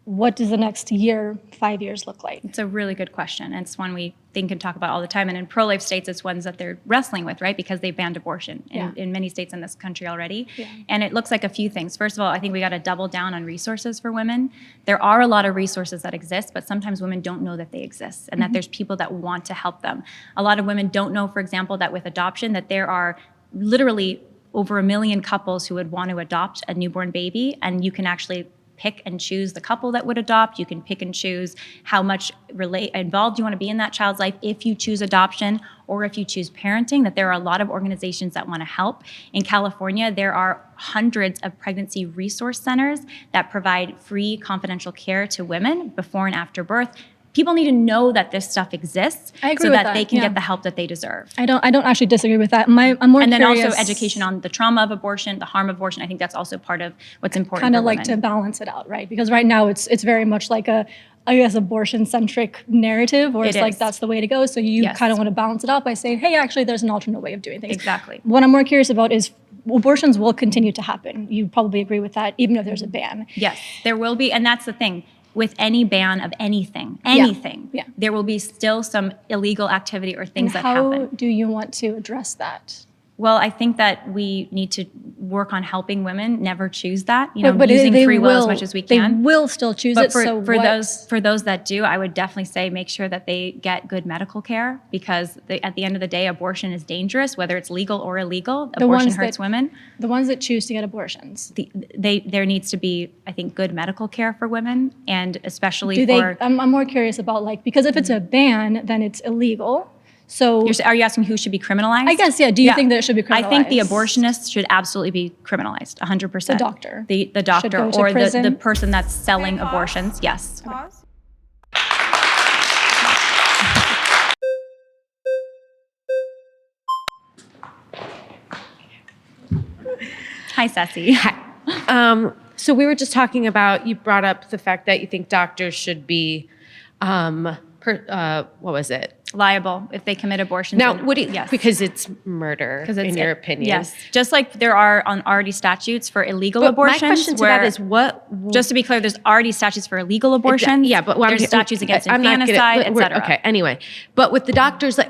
What does the next year, 5 years look like? It's a really good question. And it's one we think and talk about all the time. And in pro-life states, it's ones that they're wrestling with, right? Because they banned abortion in many states in this country already. Yeah. And it looks like a few things. First of all, I think we got to double down on resources for women. There are a lot of resources that exist, but sometimes women don't know that they exist and that there's people that want to help them. A lot of women don't know, for example, that with adoption, that there are literally over 1 million couples who would want to adopt a newborn baby, and you can actually pick and choose the couple that would adopt. You can pick and choose how much involved you want to be in that child's life if you choose adoption or if you choose parenting, that there are a lot of organizations that want to help. In California, there are hundreds of pregnancy resource centers that provide free confidential care to women before and after birth. People need to know that this stuff exists I agree so with that that, they can yeah. get the help that they deserve. I don't actually disagree with that. I'm more And then curious. also education on the trauma of abortion, the harm of abortion. I think that's also part of what's important Kind for of like women. to balance it out, right? Because right now it's very much like a, I guess, abortion-centric narrative, or It it's like is. that's the way to go. So you Yes. kind of want to balance it out by saying, hey, actually, there's an alternate way of doing things. Exactly. What I'm more curious about is abortions will continue to happen. You probably agree with that, even if there's a ban. Yes, there will be, and that's the thing. With any ban of anything, Yeah. there will be still some illegal activity or things And that how happen. do you want to address that? Well, I think that we need to work on helping women never choose that. But Using they free will as will- much as we They can. will still choose But it. for, so for what- those that do, I would definitely say make sure that they get good medical care, because at the end of the day, abortion is dangerous, whether it's legal or illegal. The Abortion ones hurts that- women. The ones that choose to get abortions. There needs to be, I think, good medical care for women, and especially Do they? for. I'm more curious about because if it's a ban, then it's illegal. So Are you asking who should be criminalized? I guess, yeah. Do you think that it should be criminalized? I think the abortionist should absolutely be criminalized, 100%. The doctor. The doctor go to or the prison. person that's selling abortions. Yes. Pause. Hi, Ceci. So we were just talking about, you brought up the fact that you think doctors should be, what was it? Liable if they commit abortions. Now, and- what do you, yes. because it's murder, Because in your opinion. Yes. Just like there are already statutes for illegal But abortions. my question to that is Just to be clear, there's already statutes for illegal abortions. Yeah, but there's statutes against I'm not getting- infanticide, et we're- cetera. Okay, anyway. But with the doctors, like,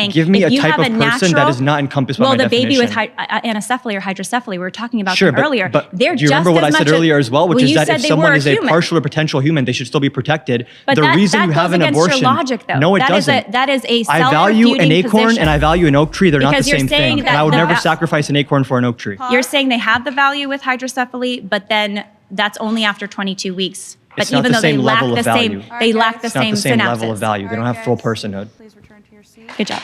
saying give me if a you type have of a person natural, that is not encompassed by well, my the baby with definition. anencephaly or hydrocephaly, we were talking about Sure, that earlier. but They're do you remember just what as I said much a- earlier as well, which Well, is you that said if they someone were is a human. partial or potential human, they should still be protected. But the that reason you goes have an against abortion, your logic, though. no, it That is doesn't. that is a I value an self-refuting acorn position. and I value an oak tree. They're not the Because you're same saying thing. that And I would the never va- sacrifice an acorn for an oak tree. You're saying they have the value with hydrocephaly, but then that's only after 22 weeks. But It's not even the though they same lack level the of same, value. they lack the It's not same the same synapses. level of value. They don't have full personhood. Please return to your seat. Good job.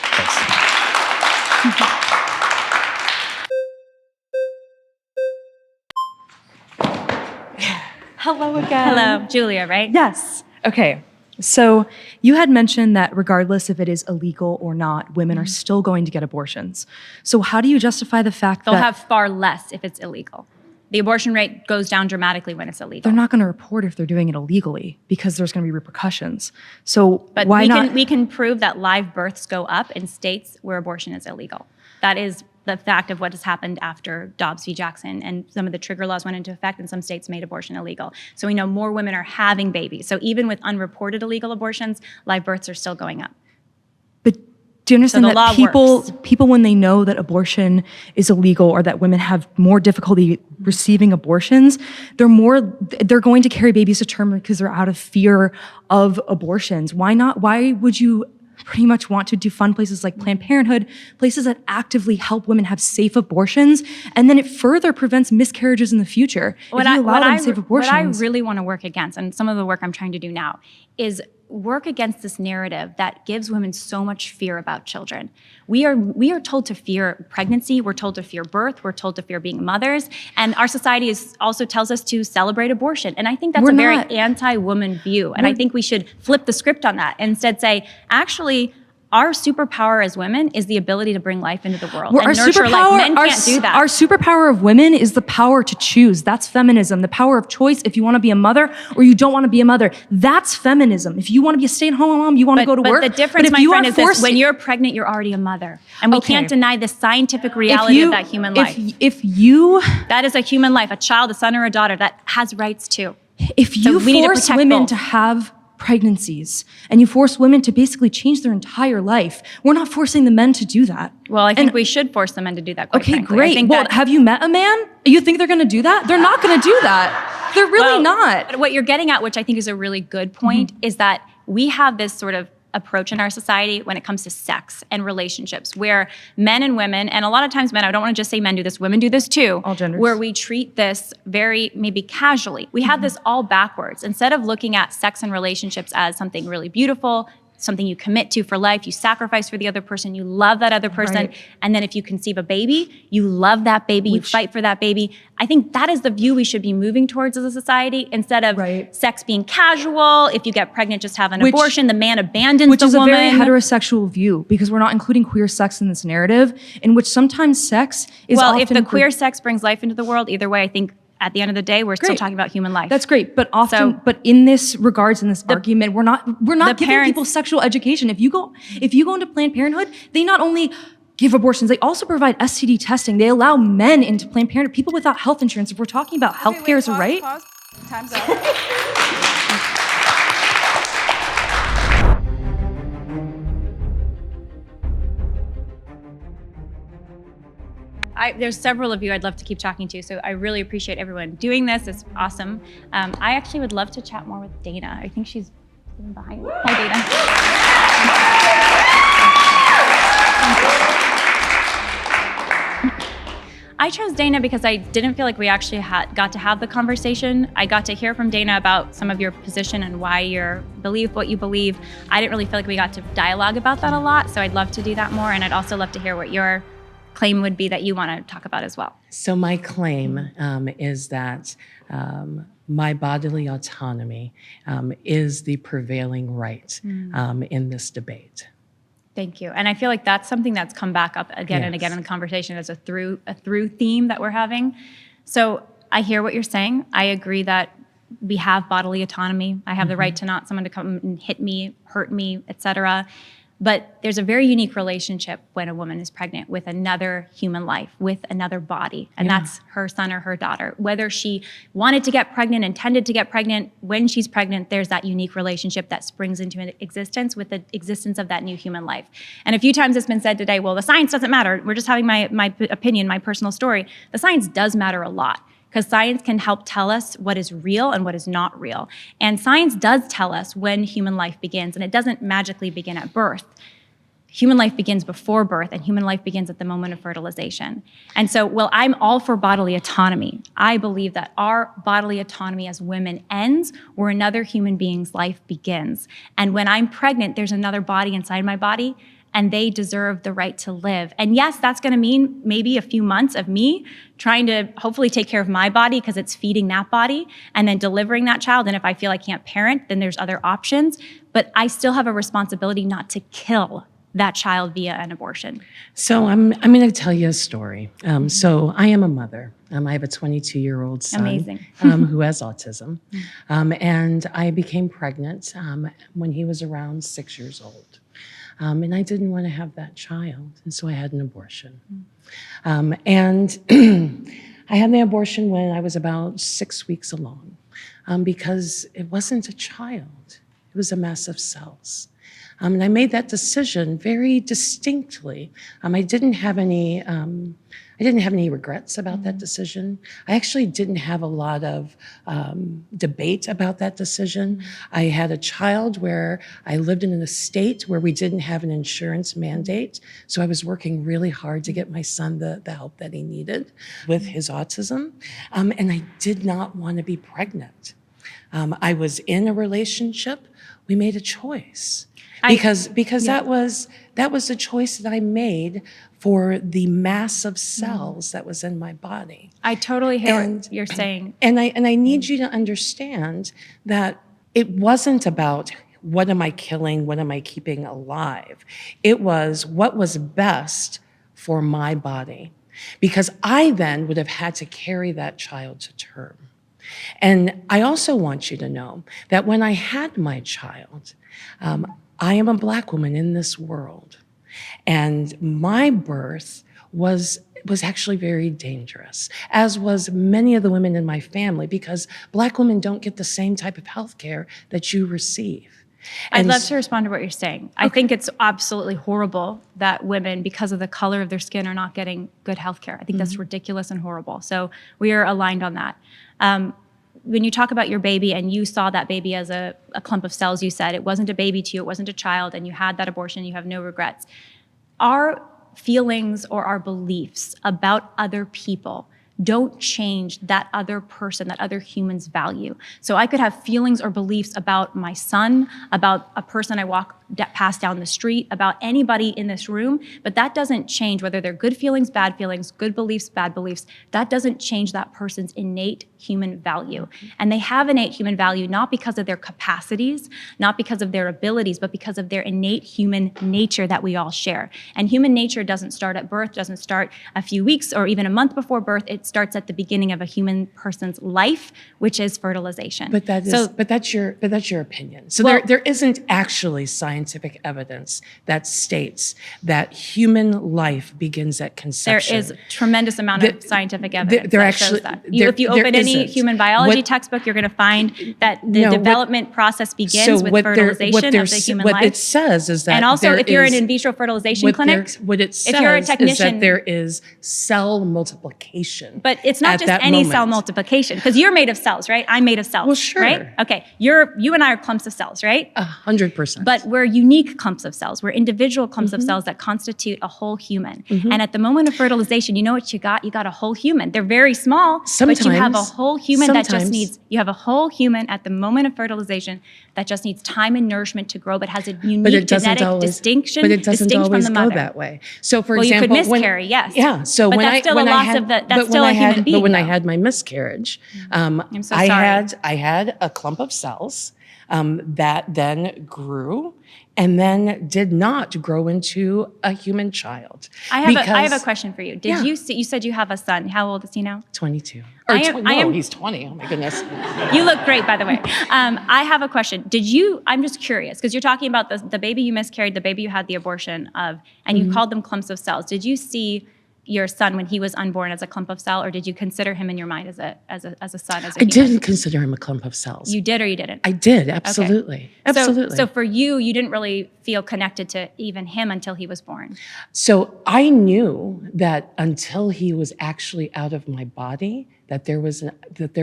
Hello again. Hello, Julia, right? Yes. Okay. So you had mentioned that regardless if it is illegal or not, women are still going to get abortions. So how do you justify the fact They'll that have far less if it's illegal. The abortion rate goes down dramatically when it's illegal. they're not going to report if they're doing it illegally because there's going to be repercussions? So But why not? we can prove that live births go up in states where abortion is illegal. That is the fact of what has happened after Dobbs v. Jackson, and some of the trigger laws went into effect and some states made abortion illegal. So we know more women are having babies. So even with unreported illegal abortions, live births are still going up. Do you understand So the law that people, when they know that abortion is illegal or that women have more difficulty receiving abortions, they're going to carry babies to term because they're out of fear of abortions. Why not? Why would you pretty much want to defund places like Planned Parenthood, places that actively help women have safe abortions, and then it further prevents miscarriages in the future if you allow them safe abortions? What I really want to work against, and some of the work I'm trying to do now, is work against this narrative that gives women so much fear about children. We are told to fear pregnancy, we're told to fear birth, we're told to fear being mothers, and our society also tells us to celebrate abortion. And I think that's We're a very not. anti-woman view. And I think we should flip the script on that and instead say, actually, our superpower as women is the ability to bring life into the world Well, and nurture life. Men can't do that. Our superpower of women is the power to choose. That's feminism. The power of choice. If you want to be a mother or you don't want to be a mother, that's feminism. If you want to be a stay-at-home mom, you want to go to work. But the difference, if my you friend, are is this: forced- when you're pregnant, you're already a mother, and we Okay. can't deny the scientific reality of that human life. If you That is a human life, a child, a son or a daughter that has rights too. If So you we need to force protect women both. to have pregnancies and you force women to basically change their entire life, we're not forcing the men to do that. Well, I think we should force the men to do that. Quite Okay, frankly. I great. think Well, that- have you met a man? You think they're going to do that? They're not going to do that. They're really not. But what you're getting at, which I think is a really good point, is that we have this sort of approach in our society when it comes to sex and relationships where men and women, and a lot of times men, I don't want to just say men do this, women do this too, all genders, where we treat this very maybe casually. We have this all backwards. Instead of looking at sex and relationships as something really beautiful, something you commit to for life, you sacrifice for the other person, you love that other person, Right. and then if you conceive a baby, you love that baby, you fight for that baby. I think that is the view we should be moving towards as a society, instead of sex being casual. If you get pregnant, just have an Which- abortion. The man abandons Which the is woman. a very heterosexual view because we're not including queer sex in this narrative, in which sometimes sex is well, often if the queer sex brings life into the world, either way, I think at the end of the day, we're still Great. talking about human life. That's great, but often, but in this regards, in this argument, we're not giving parents- people sexual education. If you go into Planned Parenthood, they not only give abortions, they also provide STD testing. They allow men into Planned Parenthood, people without health insurance. If we're talking about healthcare as a right, Time's up. There's several of you I'd love to keep talking to, so I really appreciate everyone doing this. It's awesome. I actually would love to chat more with Dana. I think she's behind me. Hi, Dana. I chose Dana because I didn't feel like we actually got to have the conversation. I got to hear from Dana about some of your position and why you believe what you believe. I didn't really feel like we got to dialogue about that a lot, so I'd love to do that more, and I'd also love to hear what your claim would be that you want to talk about as well. So my claim is that my bodily autonomy is the prevailing right in this debate. Thank you. And I feel like that's something that's come back up again and again in the conversation as a through theme that we're having. So I hear what you're saying. I agree that we have bodily autonomy. I have the right to not someone to come and hit me, hurt me, etc. But there's a very unique relationship when a woman is pregnant with another human life, with another body, and that's her son or her daughter. Whether she wanted to get pregnant, intended to get pregnant, when she's pregnant, there's that unique relationship that springs into existence with the existence of that new human life. And a few times it's been said today, well, the science doesn't matter. We're just having my opinion, my personal story. The science does matter a lot. because science can help tell us what is real and what is not real. And science does tell us when human life begins, and it doesn't magically begin at birth. Human life begins before birth, and human life begins at the moment of fertilization. And so, while I'm all for bodily autonomy, I believe that our bodily autonomy as women ends where another human being's life begins. And when I'm pregnant, there's another body inside my body, and they deserve the right to live. And yes, that's gonna mean maybe a few months of me trying to hopefully take care of my body because it's feeding that body, and then delivering that child. And if I feel I can't parent, then there's other options. But I still have a responsibility not to kill that child via an abortion. So I'm going to tell you a story. So I am a mother. I have a 22-year-old son Amazing. Who has autism. And I became pregnant when he was around 6 years old. And I didn't want to have that child. And so I had an abortion. And I had the abortion when I was about 6 weeks along because it wasn't a child. It was a mass of cells. And I made that decision very distinctly. I didn't have any regrets about that decision. I actually didn't have a lot of debate about that decision. I had a child where I lived in an estate where we didn't have an insurance mandate. So I was working really hard to get my son the help that he needed with his autism. And I did not want to be pregnant. I was in a relationship. We made a choice. Because that was a choice that I made for the mass of cells that was in my body. I totally hear what you're saying. And I need you to understand that it wasn't about what am I killing, what am I keeping alive. It was what was best for my body. Because I then would have had to carry that child to term. And I also want you to know that when I had my child, I am a Black woman in this world, and my birth was actually very dangerous, as was many of the women in my family, because Black women don't get the same type of health care that you receive. I'd love to respond to what you're saying. I think it's absolutely horrible that women, because of the color of their skin, are not getting good health care. I think that's ridiculous and horrible. So we are aligned on that. When you talk about your baby and you saw that baby as a clump of cells, you said it wasn't a baby to you, it wasn't a child, and you had that abortion, you have no regrets. Our feelings or our beliefs about other people don't change that other person, that other human's value. So I could have feelings or beliefs about my son, about a person I walk past down the street, about anybody in this room, but that doesn't change whether they're good feelings, good beliefs, bad beliefs. That doesn't change that person's innate human value. And they have innate human value not because of their capacities, not because of their abilities, but because of their innate human nature that we all share. And human nature doesn't start at birth, doesn't start a few weeks or even a month before birth. It starts at the beginning of a human person's life, which is fertilization. But that's your opinion. So there isn't actually scientific evidence that states that human life begins at conception. There is a tremendous amount of scientific evidence there that actually- shows that. there- If you open there any isn't. human biology What- textbook, you're going to find that the development process begins with what fertilization of the human what life. it says is that and also, there if you're in is- an in vitro fertilization what clinic, what it says if you're a is technician, that there is cell multiplication. but it's not at just that any moment. cell multiplication, because you're made of cells, right? I'm made of cells, Well, sure. right? Okay, you and I are clumps of cells, right? 100%. But we're unique clumps of cells. We're individual clumps of cells that constitute a whole human. And at the moment of fertilization, you know what you got? You got a whole human. They're very small, but you have a whole human that just needs, you have a whole human at the moment of fertilization that just needs time and nourishment to grow, but has a unique genetic distinction, But it doesn't distinct always from the go mother. that way. So, for Well, you example, could miscarry, yes. Yeah. So But when that's I still when a I loss had, of the- that's but still when a I had, human being, But when I though. had my miscarriage, I'm so I sorry. had a clump of cells that then grew and then did not grow into a human child. I have a question for you. Did you said you have a son. How old is he now? 22. He's 20. Oh my goodness. You look great, by the way. I have a question. I'm just curious, because you're talking about the baby you miscarried, the baby you had the abortion of, and you called them clumps of cells. Did you see your son when he was unborn as a clump of cell, or did you consider him in your mind as a son, as a I human? didn't consider him a clump of cells. You did or you didn't? I did, absolutely. Okay. Absolutely. So for you didn't really feel connected to even him until he was born. So I knew that until he was actually out of my body, that there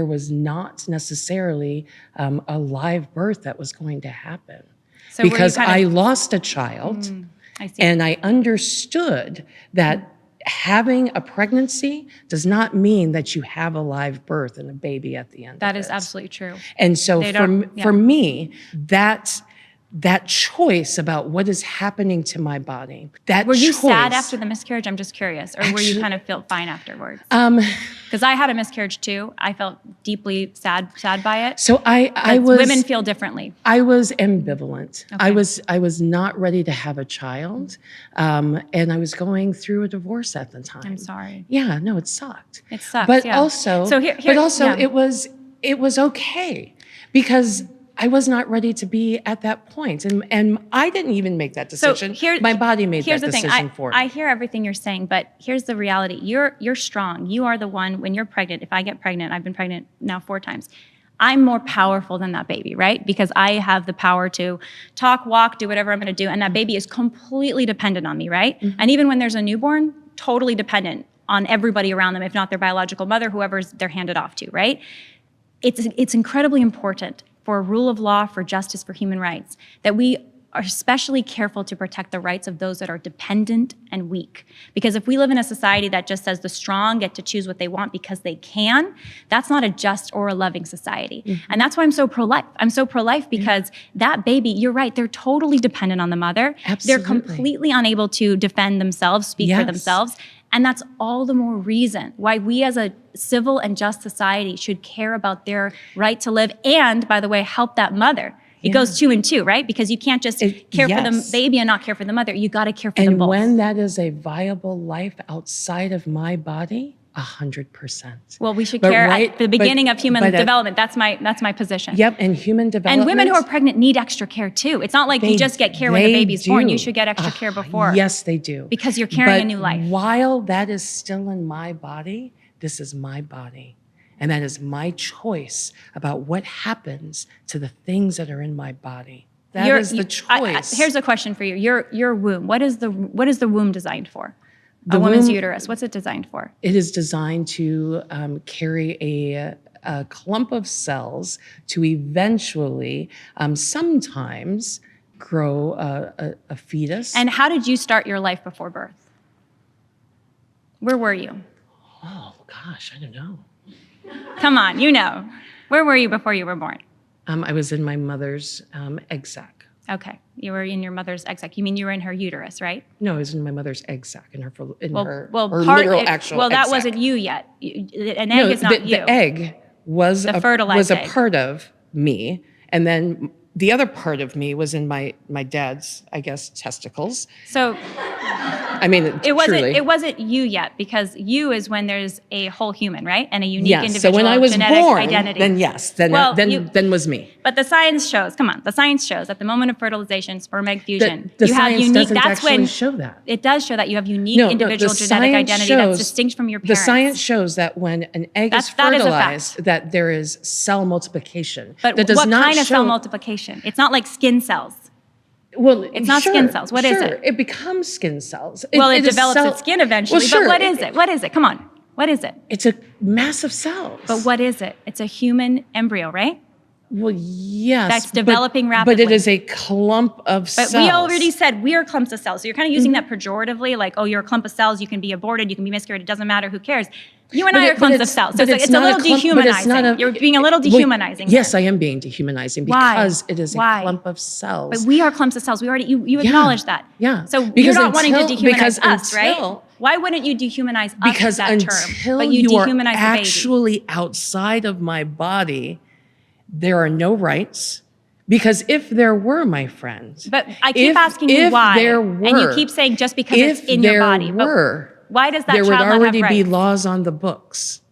was not necessarily a live birth that was going to happen. So were you because kind of- I lost a child, I see. and I understood that having a pregnancy does not mean that you have a live birth and a baby at the end. That of is it. absolutely true. And so They don't- for yeah. me, that choice about what is happening to my body, that Were you choice, sad after the miscarriage? I'm just curious. Or were you Actually- kind of felt fine afterwards? Um, Because I had a miscarriage too. I felt deeply sad by it. so I But was women feel differently. I was ambivalent. I was not ready to have a child, and I was going through a divorce at the time. I'm sorry. Yeah, no, it sucked. It sucks. But yeah. also, so here, yeah. it was okay because I was not ready to be at that point, and I didn't even make that decision. My body made that here's the decision thing. for me. I hear everything you're saying, but here's the reality. You're strong. You are the one, when you're pregnant, if I get pregnant, I've been pregnant now 4 times, I'm more powerful than that baby, right? Because I have the power to talk, walk, do whatever I'm gonna do, and that baby is completely dependent on me, right? And even when there's a newborn, totally dependent on everybody around them, if not their biological mother, whoever's they're handed off to, right? It's incredibly important for a rule of law, for justice, for human rights, that we are especially careful to protect the rights of those that are dependent and weak. Because if we live in a society that just says the strong get to choose what they want because they can, that's not a just or a loving society. And that's why I'm so pro-life. I'm so pro-life because that baby, you're right, they're totally dependent on the mother. Absolutely. They're completely unable to defend themselves, speak for Yes. themselves. And that's all the more reason why we as a civil and just society should care about their right to live and, by the way, help that mother. It goes 2 and 2, right? Because you can't just care for the yes. baby and not care for the mother. You got to care for them And both. when that is a viable life outside of my body, 100%. Well, we should But care right- at the beginning of human but at- development. That's my position. Yep, and human development. And women who are pregnant need extra care too. It's not like you They- just get care when the they baby's born. You do. should get extra care before. Yes, they do. Because you're carrying a But new life. While that is still in my body, this is my body. And that is my choice about what happens to the things that are in my body. That is the choice. Here's a question for you. Your womb. What is the womb designed for? The A woman's womb- uterus. What's it designed for? It is designed to carry a clump of cells to eventually, sometimes, grow a fetus. And how did you start your life before birth? Where were you? Oh gosh, I don't know. Come on, you know. Where were you before you were born? I was in my mother's egg sac. Okay, you were in your mother's egg sac. You mean you were in her uterus, right? No, I was in my mother's egg sac, in her her part. actual Well, egg that sac. wasn't you yet. An egg is not you. The egg was The a, fertilized was a egg. part of me, and then the other part of me was in my dad's, I guess, testicles. So I mean, truly. it wasn't you yet, because you is when there's a whole human, right? And a unique Yes. individual So when I was genetic born, identity. then yes, then Well, then was me. But the science shows, come on, the science shows at the moment of fertilization, sperm egg fusion, The you have science unique, doesn't that's actually when, show that. it does show that you have unique No, individual the genetic science identity that's shows- distinct from your The parents. science shows that when an egg is That is a fact. fertilized, that there is cell multiplication. But that does what not kind of cell show- multiplication? It's not like skin cells. Well, It's not skin cells. What is it? It becomes skin cells. Well, it is develops cell- its skin eventually, Well, sure. but what is it? What is it? Come on. What is it? It's a mass of cells. But what is it? It's a human embryo, right? Well, yes. That's developing But rapidly. it is a clump of But cells. we already said we are clumps of cells. So you're kind of using Mm-hmm. that pejoratively, like, oh, you're a clump of cells, you can be aborted, you can be miscarried, it doesn't matter, who cares? You and But I it- are clumps but of cells. So but it's a not little clump- but it's dehumanizing. not a- You're being a little well, dehumanizing. Yes, I am being dehumanizing Why? because it is a Why? clump of cells. But we are clumps of cells. We already, you Yeah. acknowledge that. Yeah. So you're Because not wanting to until- dehumanize because us, right? until- Why wouldn't you dehumanize us because with that term? until But you you are dehumanize the baby. actually outside of my body, there are no rights. Because if there were, my friends, But I keep if- asking you if why. there And you were- keep saying just because if it's in your there body. But were, why does that there child would not have already be rights? laws on the books.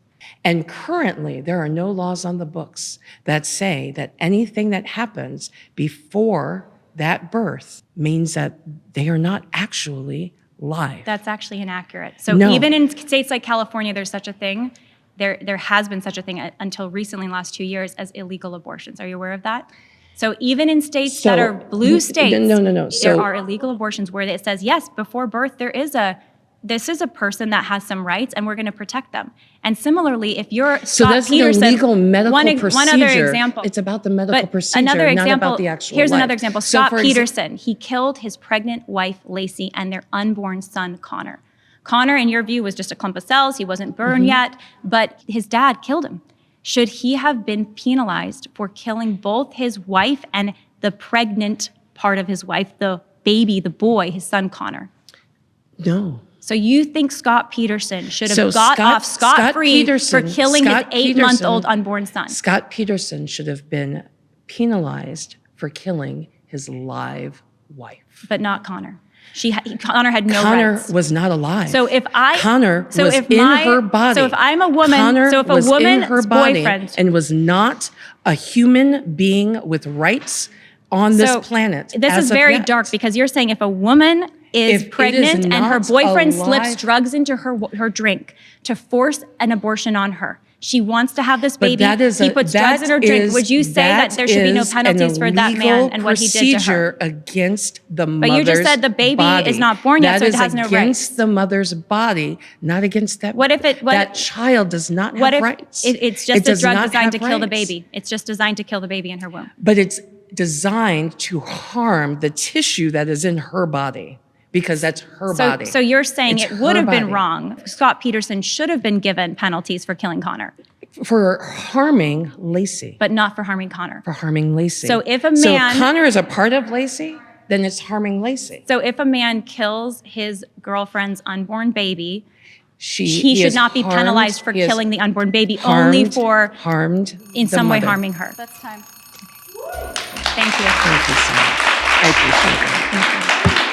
And currently, there are no laws on the books that say that anything that happens before that birth means that they are not actually live. That's actually inaccurate. So No. even in states like California, there's such a thing. There has been such a thing until recently, in the last 2 years, as illegal abortions. Are you aware of that? So even in states that So- are blue states, No. there So- are illegal abortions where it says, yes, before birth, there is a this is a person that has some rights and we're going to protect them. And similarly, if you're So Scott that's Peterson, an illegal medical procedure. one other example. It's about the medical But procedure, another not example, about the actual here's life. another example. So Scott for Peterson, he killed his pregnant wife, Lacey, and their unborn son, Connor. Connor, in your view, was just a clump of cells. He wasn't burned yet, but his dad killed him. Should he have been penalized for killing both his wife and the pregnant part of his wife, the baby, the boy, his son, Connor? No. So you think Scott Peterson should have So got Scott- off scot-free for Scott killing his Peterson- 8-month-old unborn son? Scott Peterson should have been penalized for killing his live wife. But not Connor. Connor had no Connor rights. was not alive. So if I Connor so was if in my, her body. So if I'm a woman, Connor so if a was in woman's her body boyfriend, and was not a human being with rights on this so planet. This as is of very yet. dark because you're saying if a woman is If it pregnant is and her not boyfriend alive- slips drugs into her drink to force an abortion on her. She wants to have this But baby. that is He a- puts that drugs in her drink. is- Would you say that there should be no is an penalties for that man illegal and what he did to her? procedure against the mother's But you just said the baby body. is not born yet, That so it is has no against rights. the mother's body, not against that. What if it? What, that child does not have what if rights. it's It just a does drug not designed to have kill the rights. baby? It's just designed to kill the baby in her womb. But it's designed to harm the tissue that is in her body because that's her body. So you're saying It's it would her have been body. wrong. Scott Peterson should have been given penalties for killing Connor, For harming Lacey. but not for harming Connor. For harming Lacey. So if a So man- if Connor is a part of Lacey, then it's harming Lacey. So if a man kills his girlfriend's unborn baby, he He should is not be harmed- penalized for he is killing the unborn baby, only for harmed in the some way mother. harming her. That's time. Thank you. Thank you so much. I appreciate it.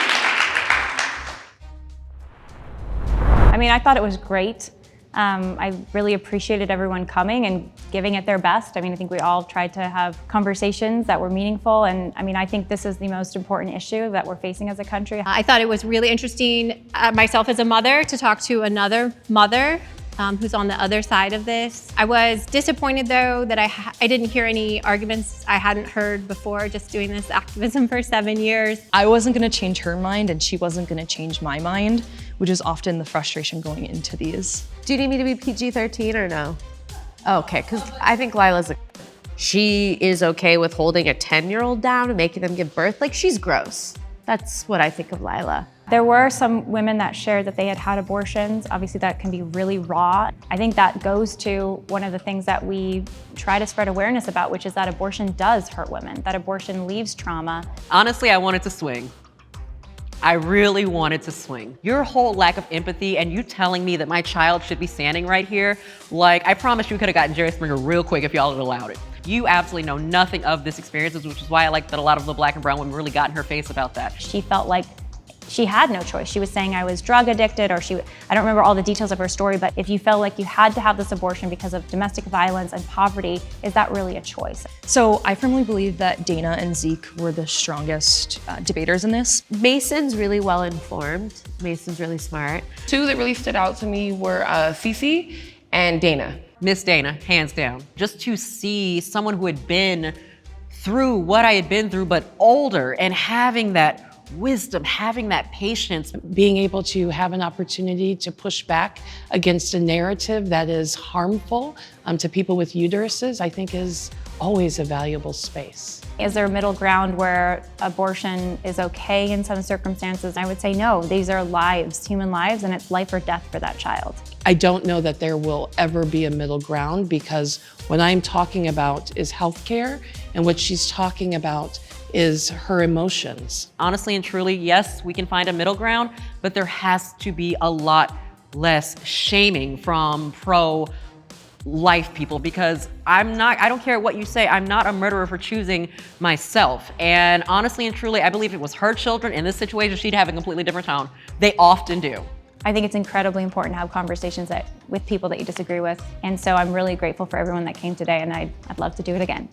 I mean, I thought it was great. I really appreciated everyone coming and giving it their best. I mean, I think we all tried to have conversations that were meaningful. And I mean, I think this is the most important issue that we're facing as a country. I thought it was really interesting, myself as a mother, to talk to another mother who's on the other side of this. I was disappointed, though, that I didn't hear any arguments I hadn't heard before, just doing this activism for 7 years. I wasn't going to change her mind and she wasn't going to change my mind, which is often the frustration going into these. Do you need me to be PG-13 or no? Okay, because I think Lila's she is okay with holding a 10-year-old down and making them give birth. Like, she's gross. That's what I think of Lila. There were some women that shared that they had had abortions. Obviously, that can be really raw. I think that goes to one of the things that we try to spread awareness about, which is that abortion does hurt women, that abortion leaves trauma. Honestly, I wanted to swing. I really wanted to swing. Your whole lack of empathy and you telling me that my child should be standing right here, like, I promise you could have gotten Jerry Springer real quick if y'all had allowed it. You absolutely know nothing of this experience, which is why I like that a lot of the Black and brown women really got in her face about that. She felt like she had no choice. She was saying I was drug addicted, or I don't remember all the details of her story, but if you felt like you had to have this abortion because of domestic violence and poverty, is that really a choice? So I firmly believe that Dana and Zeke were the strongest debaters in this. Mason's really well informed. Mason's really smart. Two that really stood out to me were Cece and Dana. Miss Dana, hands down. Just to see someone who had been through what I had been through, but older, and having that wisdom, having that patience. Being able to have an opportunity to push back against a narrative that is harmful to people with uteruses, I think is always a valuable space. Is there a middle ground where abortion is okay in some circumstances? I would say no. These are lives, human lives, and it's life or death for that child. I don't know that there will ever be a middle ground, because what I'm talking about is healthcare, and what she's talking about is her emotions. Honestly and truly, yes, we can find a middle ground, but there has to be a lot less shaming from pro-life people, because I don't care what you say, I'm not a murderer for choosing myself. And honestly and truly, I believe if it was her children in this situation, she'd have a completely different tone. They often do. I think it's incredibly important to have conversations with people that you disagree with. And so I'm really grateful for everyone that came today, and I'd love to do it again.